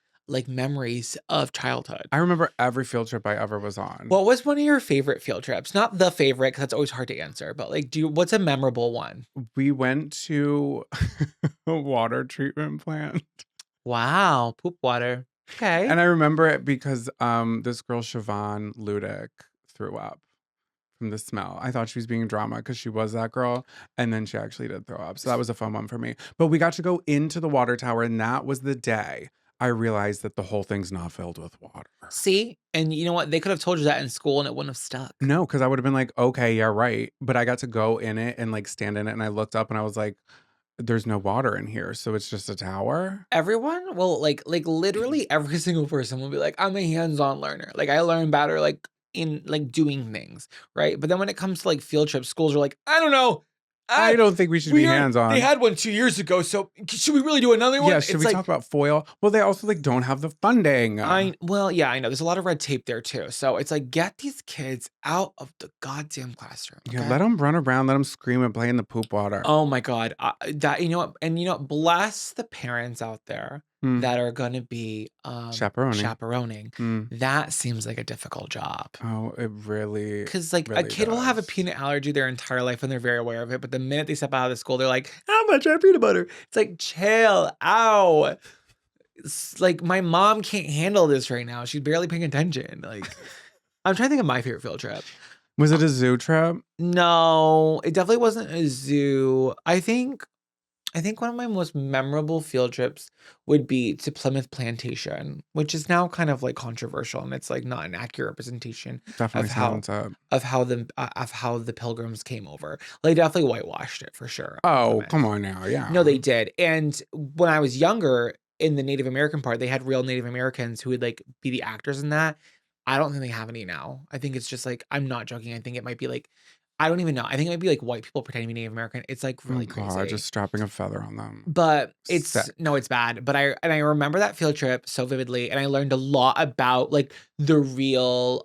memories of childhood. I remember every field trip I ever was on. What was one of your favorite field trips? Not the favorite, because that's always hard to answer, but what's a memorable one? We went to a water treatment plant. Wow, poop water. Okay. And I remember it because this girl, Siobhan Ludick, threw up from the smell. I thought she was being drama because she was that girl, and then she actually did throw up. So that was a fun one for me. But we got to go into the water tower, and that was the day I realized that the whole thing's not filled with water. See? And you know what? They could have told you that in school and it wouldn't have stuck. No, because I would have been like, okay, yeah, right. But I got to go in it and like stand in it, and I looked up and I was like, there's no water in here, so it's just a tower. Everyone will like literally every single person will be like, I'm a hands-on learner. Like I learn better like in like doing things, right? But then when it comes to like field trips, schools are like, I don't know. I don't think we should be hands-on. They had one 2 years ago, so should we really do another one? Yeah, should we talk about foil? Well, they also like don't have the funding. Well, yeah, I know. There's a lot of red tape there too. So it's like, get these kids out of the goddamn classroom. Okay? Yeah, let them run around, let them scream and play in the poop water. Oh my God. That, you know what? And you know, bless the parents out there that are going to be chaperoning. That seems like a difficult job. Oh, it really. Because like really a kid will does. have a peanut allergy their entire life and they're very aware of it. But the minute they step out of the school, they're like, how much are peanut butter? It's like, chill. Ow. It's like my mom can't handle this right now. She's barely paying attention. Like, I'm trying to think of my favorite field trip. Was it a zoo trip? No, it definitely wasn't a zoo. I think one of my most memorable field trips would be to Plymouth Plantation, which is now kind of like controversial, and it's like not an accurate representation Definitely of how the Pilgrims came over. They definitely whitewashed it for sure. Oh, come on now, yeah. No, they did. And when I was younger, in the Native American part, they had real Native Americans who would like be the actors in that. I don't think they have any now. I think it's just like, I'm not joking. I think it might be like, I don't even know. I think it might be like white people pretending to be Native American. It's like really crazy. Just strapping a feather on them. But it's bad. But I remember that field trip so vividly, and I learned a lot about like the real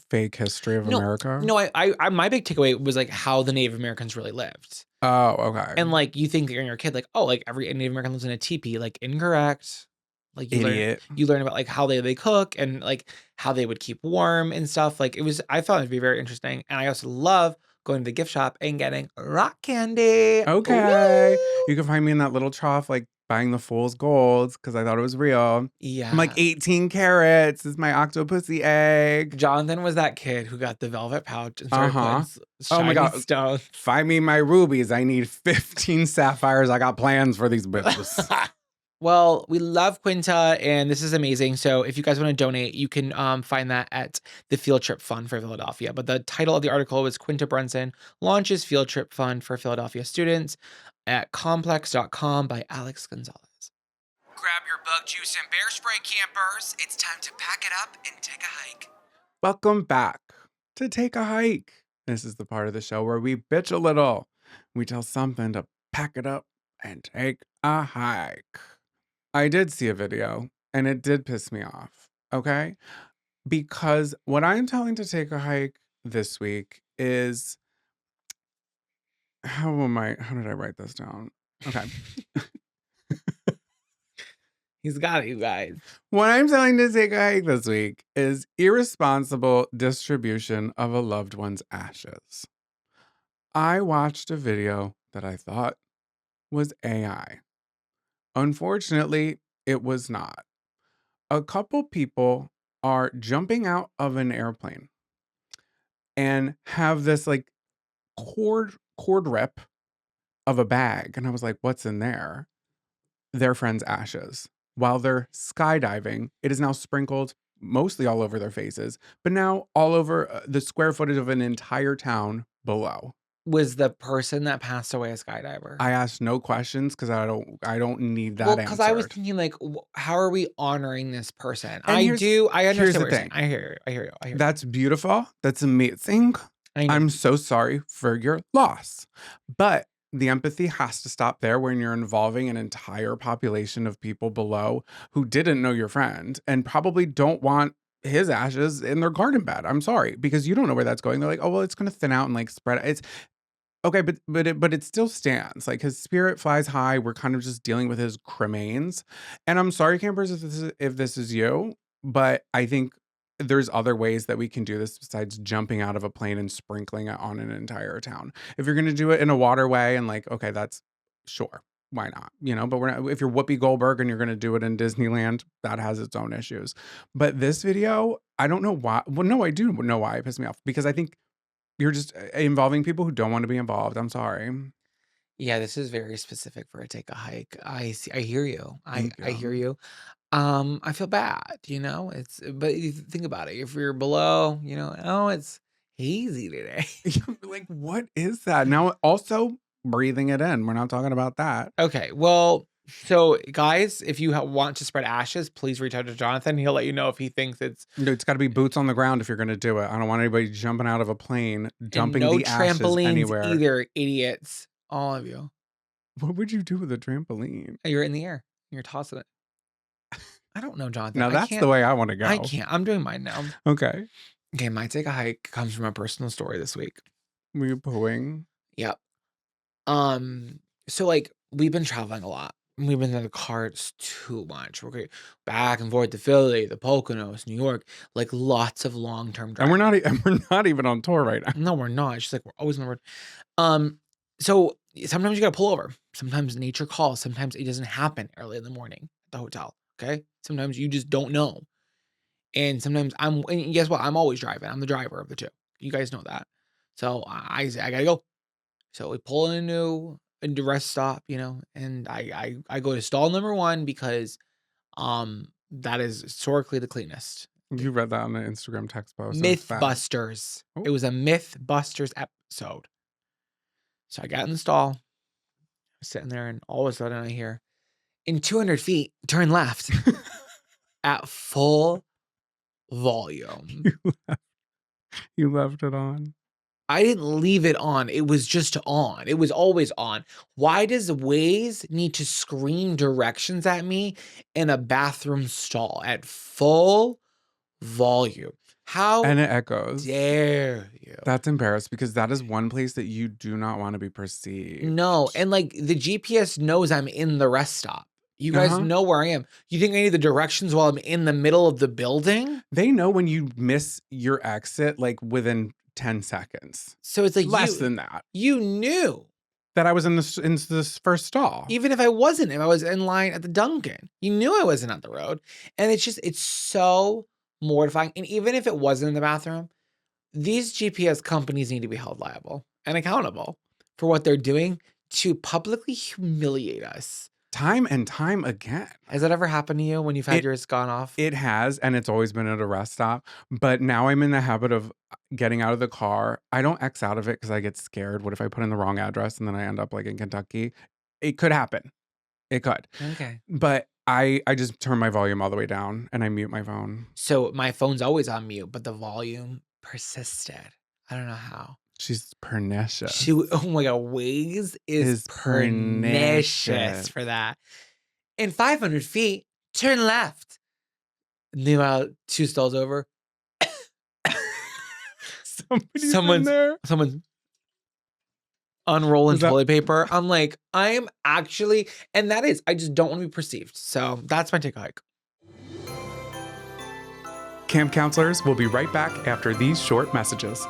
fake history of America. No, I my big takeaway was like how the Native Americans really lived. Oh, okay. And like you think that you're a kid, like, oh, like every Native American lives in a teepee. Like incorrect. Like you learn about like how they cook and like how they would keep warm and stuff. Like I found it to be very interesting. And I also love going to the gift shop and getting rock candy. Okay. Woo! You can find me in that little trough, like buying the fool's gold because I thought it was real. Yeah. I'm like 18 carats. This is my octopussy egg. Jonathan was that kid who got the velvet pouch and started putting oh my God. stones. Find me my rubies. I need 15 sapphires. I got plans for these bitches. Well, we love Quinta, and this is amazing. So if you guys want to donate, you can find that at the Field Trip Fund for Philadelphia. But the title of the article was Quinta Brunson launches Field Trip Fund for Philadelphia students at complex.com by Alex Gonzalez. Grab your bug juice and bear spray, campers. It's time to pack it up and take a hike. Welcome back to Take a Hike. This is the part of the show where we bitch a little. We tell something to pack it up and take a hike. I did see a video, and it did piss me off, okay? Because what I'm telling to take a hike this week is... How did I write this down? Okay. He's got it, you guys. What I'm telling to take a hike this week is irresponsible distribution of a loved one's ashes. I watched a video that I thought was AI. Unfortunately, it was not. A couple people are jumping out of an airplane and have this like cord rip of a bag. And I was like, what's in there? Their friend's ashes. While they're skydiving, it is now sprinkled mostly all over their faces, but now all over the square footage of an entire town below. Was the person that passed away a skydiver? I asked no questions because I don't need that answer. Because I was thinking like, how are we honoring this person? And I understand here's the what you're thing. saying. I hear you. That's beautiful. That's amazing. I'm so sorry for your loss. But the empathy has to stop there when you're involving an entire population of people below who didn't know your friend and probably don't want his ashes in their garden bed. I'm sorry, because you don't know where that's going. They're like, oh, well, it's going to thin out and like spread. It's okay, but it still stands. Like his spirit flies high. We're kind of just dealing with his cremains. And I'm sorry, campers, if this is you, but I think there's other ways that we can do this besides jumping out of a plane and sprinkling it on an entire town. If you're going to do it in a waterway and like, okay, that's sure. Why not? You know, but we're not, if you're Whoopi Goldberg and you're going to do it in Disneyland, that has its own issues. But this video, I don't know why. Well, no, I do know why it pissed me off, because I think You're just involving people who don't want to be involved. I'm sorry. Yeah, this is very specific for a take a hike. I see. I hear you. Thank I hear you. you. I feel bad, but you think about it. If you're below, oh, it's hazy today. Like, what is that? Now, also breathing it in. We're not talking about that. Okay, well, so guys, if you want to spread ashes, please reach out to Jonathan. He'll let you know if he thinks it's It's got to be boots on the ground if you're going to do it. I don't want anybody jumping out of a plane, and dumping no the ashes trampolines anywhere. either, idiots. All of you. What would you do with a trampoline? You're in the air. You're tossing it. I don't know, Jonathan. Now that's the way I want to go. I can't. I'm doing mine now. Okay. Okay, my take a hike comes from a personal story this week. Were you pooing? Yep. So like we've been traveling a lot. We've been in the cars too much. We're back and forth to Philly, the Poconos, New York, like lots of long-term drives. And we're not even on tour right now. No, we're not. It's just like we're always on the road. So sometimes you gotta pull over. Sometimes nature calls. Sometimes it doesn't happen early in the morning at the hotel. Okay. Sometimes you just don't know. And sometimes and guess what? I'm always driving. I'm the driver of the two. You guys know that. So I gotta go. So we pull into a rest stop, and I go to stall number 1 because that is historically the cleanest. You read that on the Instagram text post. Mythbusters. Oh. It was a Mythbusters episode. So I got in the stall, I was sitting there, and all of a sudden I hear, in 200 feet, turn left at full volume. You left it on. I didn't leave it on. It was just on. It was always on. Why does Waze need to scream directions at me in a bathroom stall at full volume? How And it echoes. dare you? That's embarrassed because that is one place that you do not want to be perceived. No, and like the GPS knows I'm in the rest stop. You guys know where I am. You think I need the directions while I'm in the middle of the building? They know when you miss your exit, like within 10 seconds. So it's like less than that. You knew that I was in this first stall. Even if I wasn't, if I was in line at the Dunkin', you knew I wasn't on the road. And it's so mortifying. And even if it wasn't in the bathroom, these GPS companies need to be held liable and accountable for what they're doing to publicly humiliate us. Time and time again. Has that ever happened to you when you've had yours gone off? It has, and it's always been at a rest stop. But now I'm in the habit of getting out of the car. I don't X out of it because I get scared. What if I put in the wrong address and then I end up like in Kentucky? It could happen. It could. Okay. But I just turn my volume all the way down and I mute my phone. So my phone's always on mute, but the volume persisted. I don't know how. She's pernicious. Oh my God, Waze is pernicious for that. In 500 feet, turn left. Meanwhile, 2 stalls over. Someone's unrolling toilet paper. I'm like, I'm actually, and that is, I just don't want to be perceived. So that's my take hike. Camp counselors will be right back after these short messages.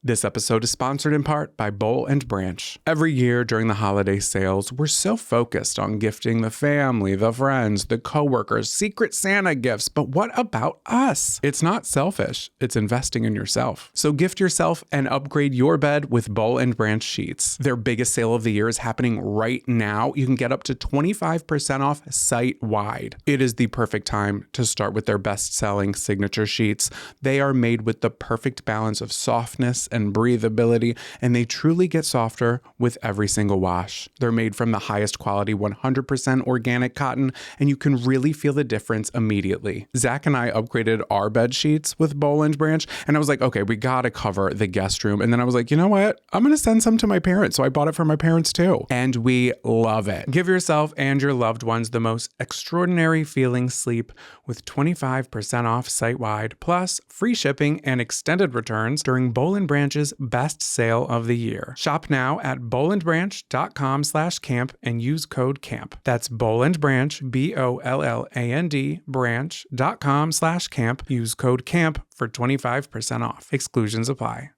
This episode is sponsored in part by Boll Branch. Every year during the holiday sales, we're so focused on gifting the family, the friends, the coworkers, Secret Santa gifts, but what about us? It's not selfish, it's investing in yourself. So gift yourself and upgrade your bed with Boll Branch sheets. Their biggest sale of the year is happening right now. You can get up to 25% off site-wide. It is the perfect time to start with their best-selling signature sheets. They are made with the perfect balance of softness and breathability, and they truly get softer with every single wash. They're made from the highest quality 100% organic cotton, and you can really feel the difference immediately. Zach and I upgraded our bed sheets with Boll Branch, and I was like, okay, we gotta cover the guest room. And then I was like, you know what? I'm gonna send some to my parents. So I bought it for my parents too. And we love it. Give yourself and your loved ones the most extraordinary feeling sleep with 25% off site-wide, plus free shipping and extended returns during Boll Branch's best sale of the year. Shop now at bollandbranch.com/camp and use code CAMP. That's Boll Branch, BOLLAND branch.com/camp. Use code CAMP for 25% off. Exclusions apply.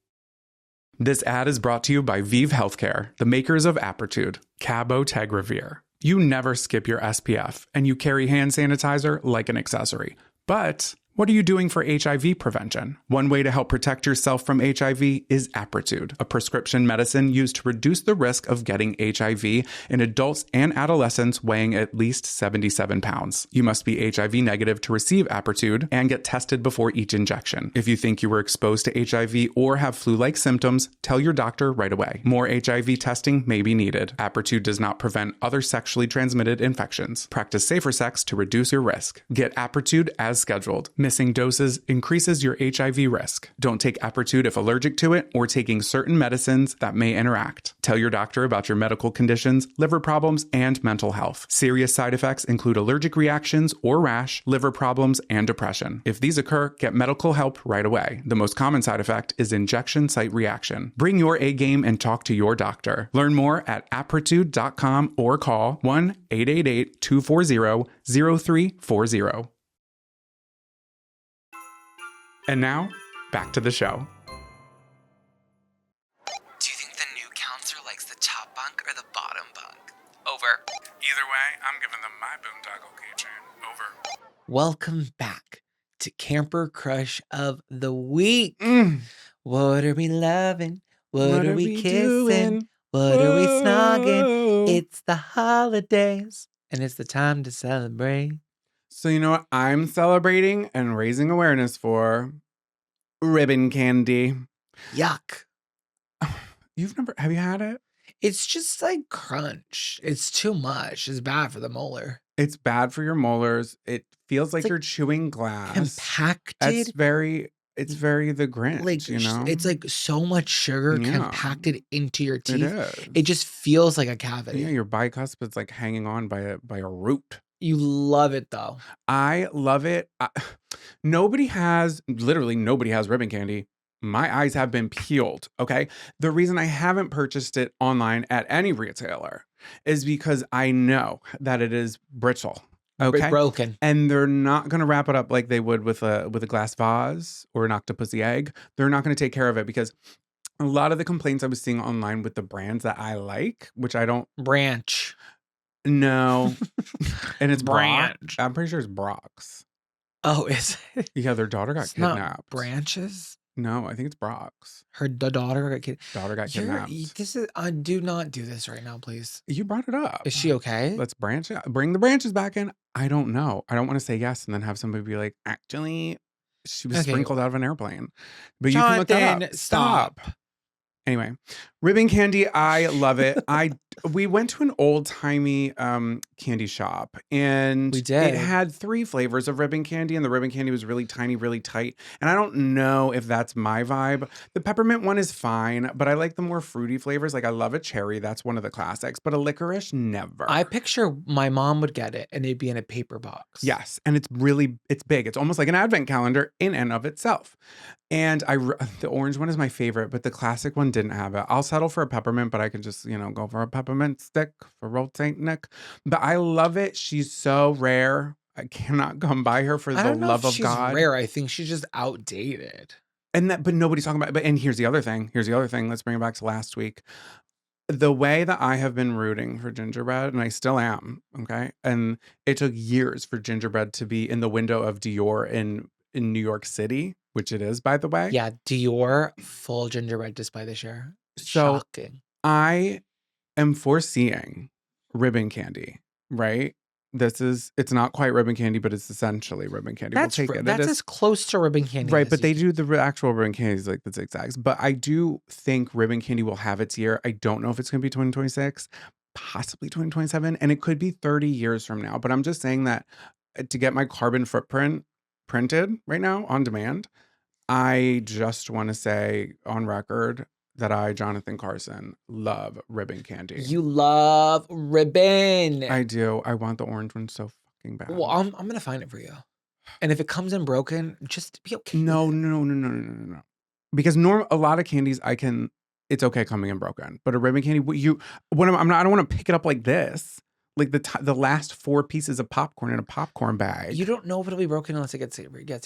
This ad is brought to you by Viiv Healthcare, the makers of Apretude, cabotegravir. You never skip your SPF, and you carry hand sanitizer like an accessory. But What are you doing for HIV prevention? One way to help protect yourself from HIV is Apretude, a prescription medicine used to reduce the risk of getting HIV in adults and adolescents weighing at least 77 pounds. You must be HIV negative to receive Apretude and get tested before each injection. If you think you were exposed to HIV or have flu-like symptoms, tell your doctor right away. More HIV testing may be needed. Apretude does not prevent other sexually transmitted infections. Practice safer sex to reduce your risk. Get Apretude as scheduled. Missing doses increases your HIV risk. Don't take Apretude if allergic to it or taking certain medicines that may interact. Tell your doctor about your medical conditions, liver problems, and mental health. Serious side effects include allergic reactions or rash, liver problems, and depression. If these occur, get medical help right away. The most common side effect is injection site reaction. Bring your A game and talk to your doctor. Learn more at apretude.com or call 1-888-240-0340. And now, back to the show. Do you think the new counselor likes the top bunk or the bottom bunk? Over. Either way, I'm giving them my boondoggle keychain. Over. Welcome back to Camper Crush of the Week. What are we loving? What are we kissing? doing? What are we snogging? Whoa. It's the holidays, and it's the time to celebrate. So you know what I'm celebrating and raising awareness for? Ribbon candy. Yuck. Have you had it? It's just like crunch. It's too much. It's bad for the molar. It's bad for your molars. It feels like like you're chewing glass. Compacted. It's very the Grinch, Like, you know? it's like so much sugar Yeah. compacted into your It teeth. is. It just feels like a cavity. Yeah, your bicuspid's like hanging on by a root. You love it though. I love it. Nobody has ribbon candy. My eyes have been peeled, okay? The reason I haven't purchased it online at any retailer is because I know that it is brittle, okay? Broken. And they're not going to wrap it up like they would with a glass vase or an octopusy egg. They're not going to take care of it because a lot of the complaints I was seeing online with the brands that I like, which I don't Branch. know, and it's Branch. Brock. I'm pretty sure it's Brock's. Oh, is it? Yeah, their daughter got It's not kidnapped. Branches? No, I think it's Brock's. The daughter got kidnapped. Daughter got kidnapped. This is. Do not do this right now, please. You brought it up. Is she okay? Let's branch it. Bring the branches back in. I don't know. I don't want to say yes and then have somebody be like, actually, she was Okay. sprinkled out of an airplane. But you can look that Jonathan, up. stop. Anyway, ribbon candy, I love it. We went to an old-timey candy shop, and We did. it had 3 flavors of ribbon candy, and the ribbon candy was really tiny, really tight. And I don't know if that's my vibe. The peppermint one is fine, but I like the more fruity flavors. Like I love a cherry, that's one of the classics, but a licorice, never. I picture my mom would get it, and it'd be in a paper box. Yes, and it's big. It's almost like an advent calendar in and of itself. And the orange one is my favorite, but the classic one didn't have it. I'll settle for a peppermint, but I can just, go for a peppermint stick for rotating Nick. But I love it. She's so rare. I cannot come by her for I the don't know love if of she's God. rare. I think she's just outdated. But nobody's talking about it. And here's the other thing. Let's bring it back to last week. The way that I have been rooting for gingerbread, and I still am, okay? And it took years for gingerbread to be in the window of Dior in New York City, which it is, by the way. Yeah, Dior full gingerbread display this year. So Shocking. I am foreseeing ribbon candy, right? It's not quite ribbon candy, but it's essentially ribbon candy. That's we'll take it. That's It is, as close to ribbon candy. right, as but you they can. do the actual ribbon candies like the zigzags. But I do think ribbon candy will have its year. I don't know if it's going to be 2026, possibly 2027, and it could be 30 years from now. But I'm just saying that to get my carbon footprint printed right now on demand, I just want to say on record that I, Jonathan Carson, love ribbon candy. You love ribbon. I do. I want the orange one so fucking bad. Well, I'm gonna find it for you. And if it comes in broken, just be okay. No. Because a lot of candies it's okay coming in broken. But a ribbon candy, I don't want to pick it up like this. Like the last 4 pieces of popcorn in a popcorn bag. You don't know if it'll be broken unless it gets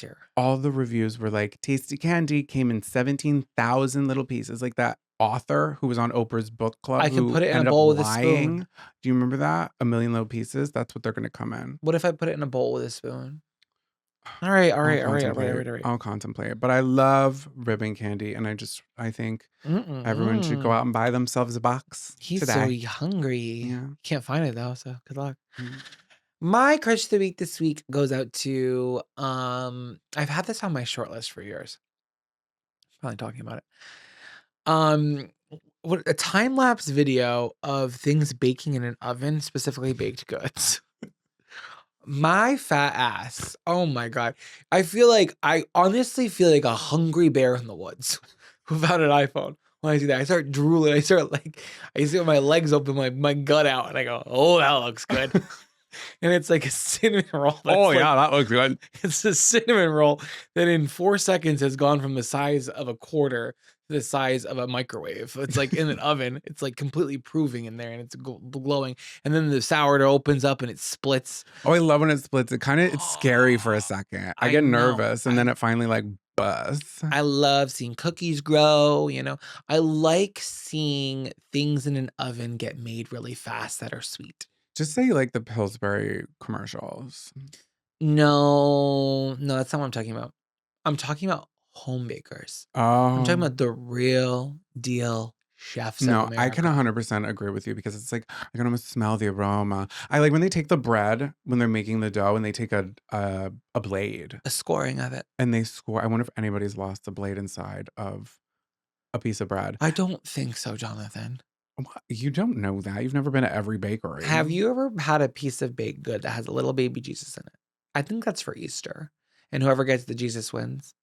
here. All the reviews were like, tasty candy came in 17,000 little pieces. Like that author who was on Oprah's book club. I can who put it in a ended up bowl with a lying. spoon. Do you remember that? A million little pieces. That's what they're going to come in. What if I put it in a bowl with a spoon? All right. I'll contemplate. But I love ribbon candy, and I think everyone should go out and buy themselves a box He's today. so hungry. Yeah. Can't find it though, so good luck. Mm. My crush of the week this week goes out to I've had this on my short list for years. Probably talking about it. What a time lapse video of things baking in an oven, specifically baked goods. My fat ass. Oh my god. I honestly feel like a hungry bear in the woods without an iPhone. When I see that, I start drooling. I see my legs open, my gut out, and I go, "Oh, that looks good." And it's like a cinnamon roll. That looks good. It's a cinnamon roll that in 4 seconds has gone from the size of a quarter to the size of a microwave. It's like in an oven. It's like completely proving in there, and it's glowing. And then the sourdough opens up and it splits. Oh, I love when it splits. It's scary for a second. I get nervous, and then it finally like busts. I love seeing cookies grow. I like seeing things in an oven get made really fast that are sweet. Just say like the Pillsbury commercials. No, that's not what I'm talking about. I'm talking about home bakers. I'm talking about the real deal chefs. No, of America. I can 100% agree with you because it's like I can almost smell the aroma. I like when they take the bread when they're making the dough and they take a blade, a scoring of it, and they score. I wonder if anybody's lost the blade inside of a piece of bread. I don't think so, Jonathan. What? You don't know that. You've never been to every bakery. Have you ever had a piece of baked good that has a little baby Jesus in it? I think that's for Easter. And whoever gets the Jesus wins.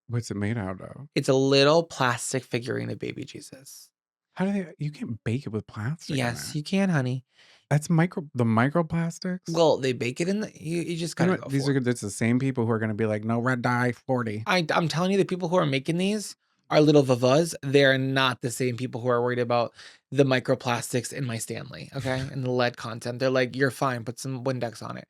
What's it made out of? It's a little plastic figurine of baby Jesus. How do you can't bake it with plastic? Yes, you can, honey. That's the microplastics? Well, they bake it in you just gotta go these for it's the same people who are gonna be like, no red dye 40. I'm telling you, the people who are making these are little vavas. They're not the same people who are worried about the microplastics in my Stanley, okay? And the lead content. They're like, you're fine, put some Windex on it.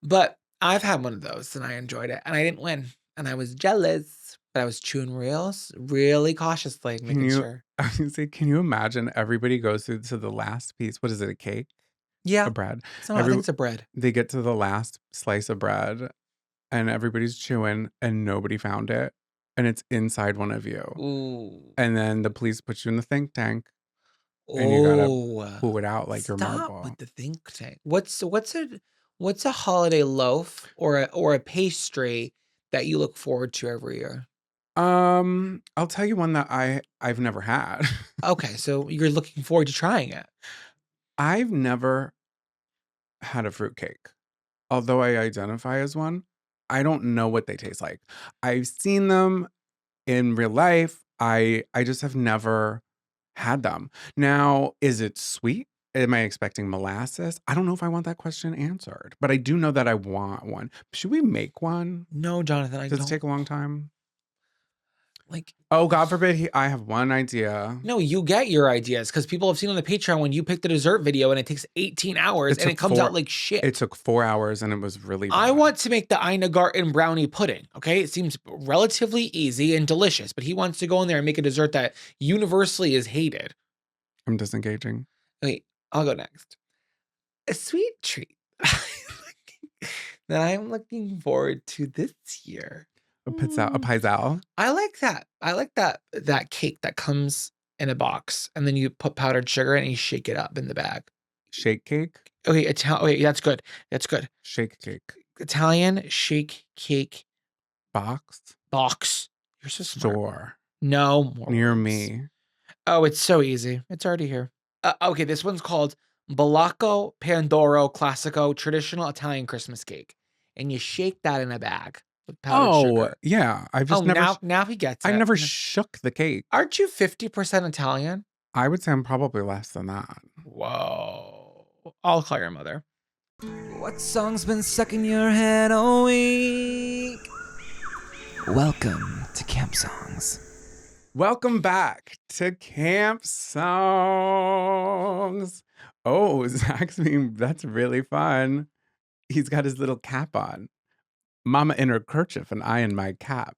But I've had one of those and I enjoyed it. And I didn't win. And I was jealous. But I was chewing really cautiously, making sure. I was gonna say, can you imagine everybody goes through to the last piece? What is it, a cake? Yeah. A bread? I think it's a bread. They get to the last slice of bread and everybody's chewing and nobody found it. And it's inside one of you. Ooh. And then the police put you in the think tank. And you gotta pull it out like your marble. With the think tank. What's a holiday loaf or a pastry that you look forward to every year? I'll tell you one that I've never had. Okay, so you're looking forward to trying it. I've never had a fruitcake. Although I identify as one, I don't know what they taste like. I've seen them in real life. I just have never had them. Now, is it sweet? Am I expecting molasses? I don't know if I want that question answered, but I do know that I want one. Should we make one? No, Jonathan, Does it take a long time? Like, oh, God forbid, I have one idea. No, you get your ideas because people have seen on the Patreon when you pick the dessert video and it takes 18 hours and it comes out like shit. It took 4 hours and it was really bad. I want to make the Ina Garten brownie pudding, okay? It seems relatively easy and delicious, but he wants to go in there and make a dessert that universally is hated. I'm disengaging. Wait, I'll go next. A sweet treat that I'm looking forward to this year. A pizzelle. I like that. I like that cake that comes in a box and then you put powdered sugar in and you shake it up in the bag. Shake cake? Okay, wait, that's good. That's good. Shake cake. Italian shake cake box. You're so smart. Store. No more near words. Me. Oh, it's so easy. It's already here. Okay, this one's called Bolacco Pandoro Classico Traditional Italian Christmas Cake, and you shake that in a bag. With powdered sugar. Yeah. I've just never. Now he gets it. I never shook the cake. Aren't you 50% Italian? I would say I'm probably less than that. Whoa. I'll call your mother. What song's been stuck in your head all week? Welcome to Camp Songs. Welcome back to Camp Songs. Oh, Zach's that's really fun. He's got his little cap on. Mama in her kerchief and I in my cap.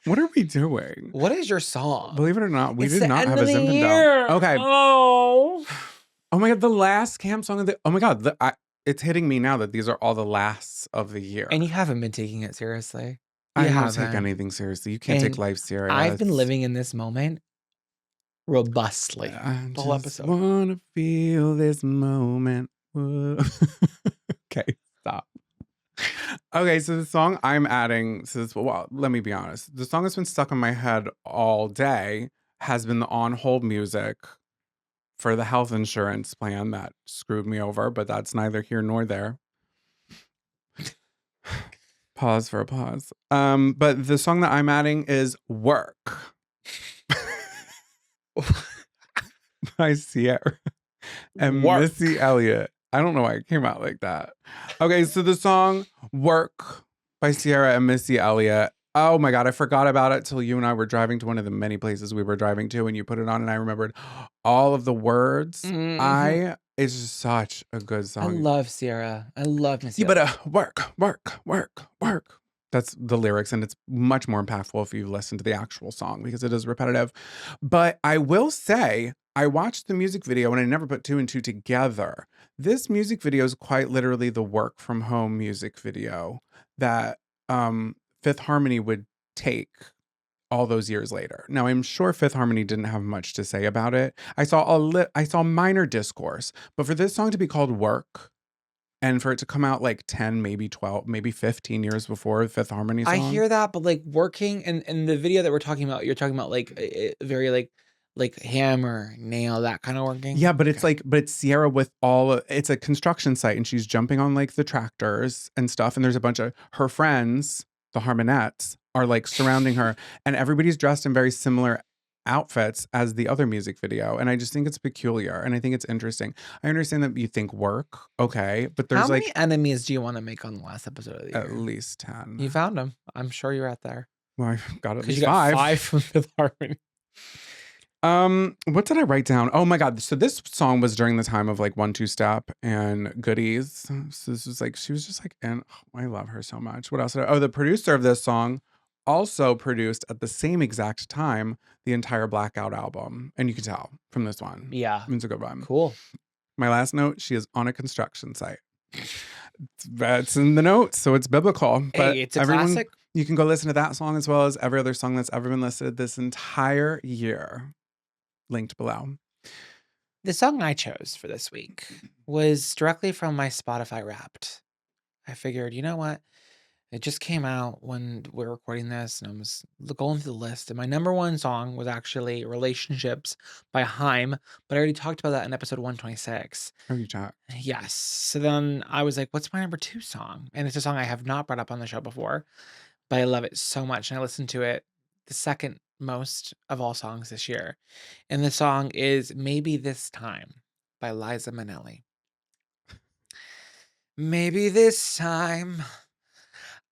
What are we doing? What is your song? Believe it or not, we It's did the not end have of a the Zimpendale. year. Okay. Oh my God, the last camp song of the. Oh my God, it's hitting me now that these are all the lasts of the year. And you haven't been taking it seriously. I You don't take haven't. anything seriously. You can't take And life serious. I've been living in this moment robustly I the whole just episode. wanna feel this moment. Whoa. Okay, stop. Okay, so the song I'm adding says, well, let me be honest. The song that's been stuck in my head all day has been the on hold music for the health insurance plan that screwed me over, but that's neither here nor there. Pause for a pause. But the song that I'm adding is Work by Ciara and Work. Missy Elliot. I don't know why it came out like that. Okay, so the song Work by Ciara and Missy Elliot. Oh my God, I forgot about it till you and I were driving to one of the many places we were driving to, and you put it on, and I remembered all of the words. Mhm. It's just such a good I song. love Ciara. I love Missy. You better work. That's the lyrics, and it's much more impactful if you listen to the actual song because it is repetitive. But I will say, I watched the music video and I never put two and two together. This music video is quite literally the work from home music video that Fifth Harmony would take all those years later. Now, I'm sure Fifth Harmony didn't have much to say about it. I saw minor discourse, but for this song to be called Work and for it to come out like 10, maybe 12, maybe 15 years before Fifth Harmony song. I hear that, but like working and the video that we're talking about, you're talking about like very like hammer, nail, that kind of working. Yeah, but it's like, but it's Ciara with it's a construction site and she's jumping on like the tractors and stuff. And there's a bunch of her friends, the Harmonettes, are like surrounding her, and everybody's dressed in very similar outfits as the other music video. And I just think it's peculiar and I think it's interesting. I understand that you think work, okay, but there's How like many enemies do you want to make on the last episode of the year? at least 10. You found them. I'm sure you're out there. Well, I got at 'Cause least you got 5. 5 from Fifth Harmony. What did I write down? Oh my God. So this song was during the time of like 1-2 Step and Goodies. So this was like, she was just like, and I love her so much. What else did the producer of this song also produced at the same exact time the entire Blackout album. And you can tell from this one. Yeah. It's a good one. Cool. My last note, she is on a construction site. That's in the notes, so it's biblical. But Hey, it's a classic. You can go listen to that song as well as every other song that's ever been listed this entire year. Linked below. The song I chose for this week was directly from my Spotify Wrapped. I figured, you know what? It just came out when we're recording this, and I was going through the list. And my number one song was actually Relationships by Haim, but I already talked about that in episode 126. Oh, you chat. Yes. So then I was like, what's my number 2 song? And it's a song I have not brought up on the show before, but I love it so much. And I listened to it the second most of all songs this year. And the song is Maybe This Time by Liza Minnelli. Maybe this time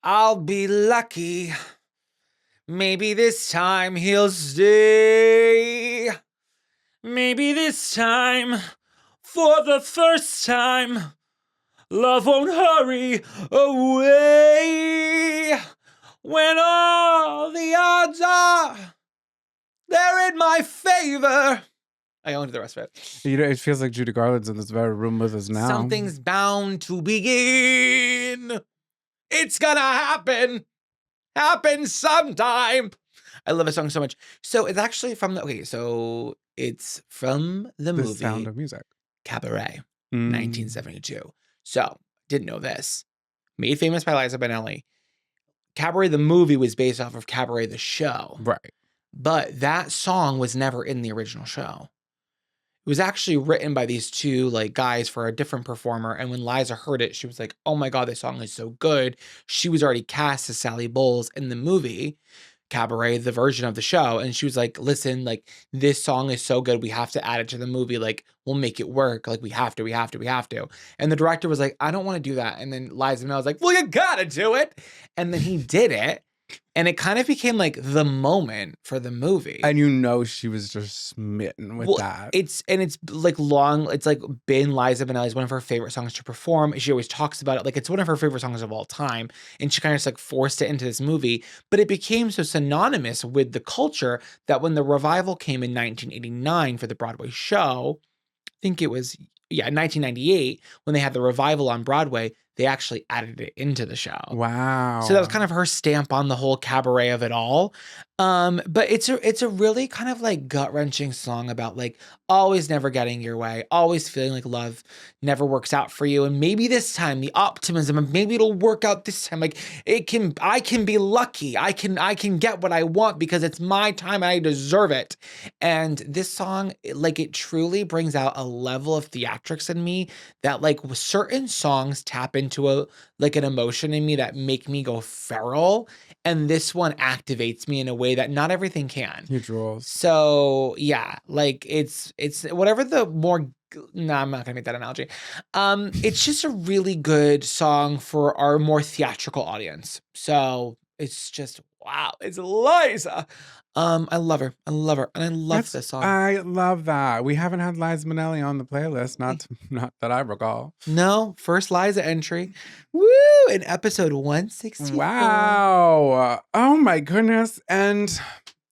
I'll be lucky. Maybe this time he'll stay. Maybe this time, for the first time, love won't hurry away. When all the odds are, they're in my favor. I owned the rest of it. You know, it feels like Judy Garland's in this very room with us now. Something's bound to begin. It's gonna happen sometime. I love a song so much. So it's actually from it's from the movie Sound of Music. Cabaret, 1972. So didn't know this. Made famous by Liza Minnelli. Cabaret the movie was based off of Cabaret the show. Right. But that song was never in the original show. It was actually written by these two guys for a different performer. And when Liza heard it, she was like, oh my God, this song is so good. She was already cast as Sally Bowles in the movie Cabaret, the version of the show. And she was like, listen, this song is so good. We have to add it to the movie. We'll make it work. We have to. And the director was like, I don't want to do that. And then Liza Minnelli was like, well, you gotta do it. And then he did it. And it kind of became the moment for the movie. And she was just smitten with that. It's been Liza Minnelli's one of her favorite songs to perform. She always talks about it. It's one of her favorite songs of all time. And she kind of just forced it into this movie. But it became so synonymous with the culture that when the revival came in 1989 for the Broadway show, I think it was in 1998, when they had the revival on Broadway, they actually added it into the show. Wow. So that was kind of her stamp on the whole cabaret of it all. But it's a really kind of like gut-wrenching song about like always never getting your way, always feeling like love never works out for you. And maybe this time the optimism, and maybe it'll work out this time. Like I can be lucky. I can get what I want because it's my time and I deserve it. And this song, like it truly brings out a level of theatrics in me that like certain songs tap into an emotion in me that make me go feral. And this one activates me in a way that not everything can. He drools. So yeah, like it's whatever the more. No, I'm not gonna make that analogy. It's just a really good song for our more theatrical audience. So it's just wow, it's Liza. I love her, and I love this song. I love that. We haven't had Liza Minnelli on the playlist, not that I recall. No, first Liza entry. Woo! In episode 164. Wow. Oh my goodness. And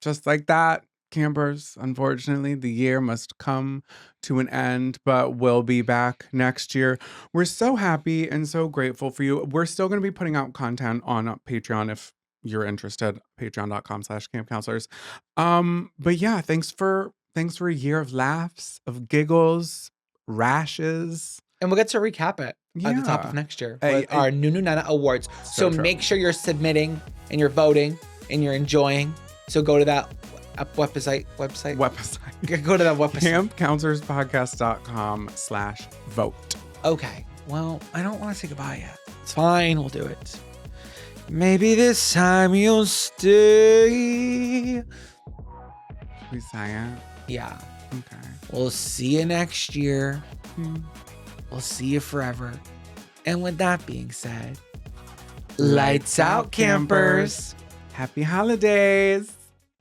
just like that, campers, unfortunately, the year must come to an end, but we'll be back next year. We're so happy and so grateful for you. We're still going to be putting out content on Patreon if you're interested. Patreon.com/campcounselors. But yeah, thanks for a year of laughs, of giggles, rashes. And we'll get to recap it at the top of next year with our Nunu Nana Awards. So make sure you're submitting and you're voting and you're enjoying. So go to that website. Go to that website. campcounselorspodcast.com/vote. Okay. Well, I don't want to say goodbye yet. It's fine. We'll do it. Maybe this time you'll stay. We sang it? Yeah. Okay. We'll see you next year. We'll see you forever. And with that being said, lights out, campers. Happy holidays.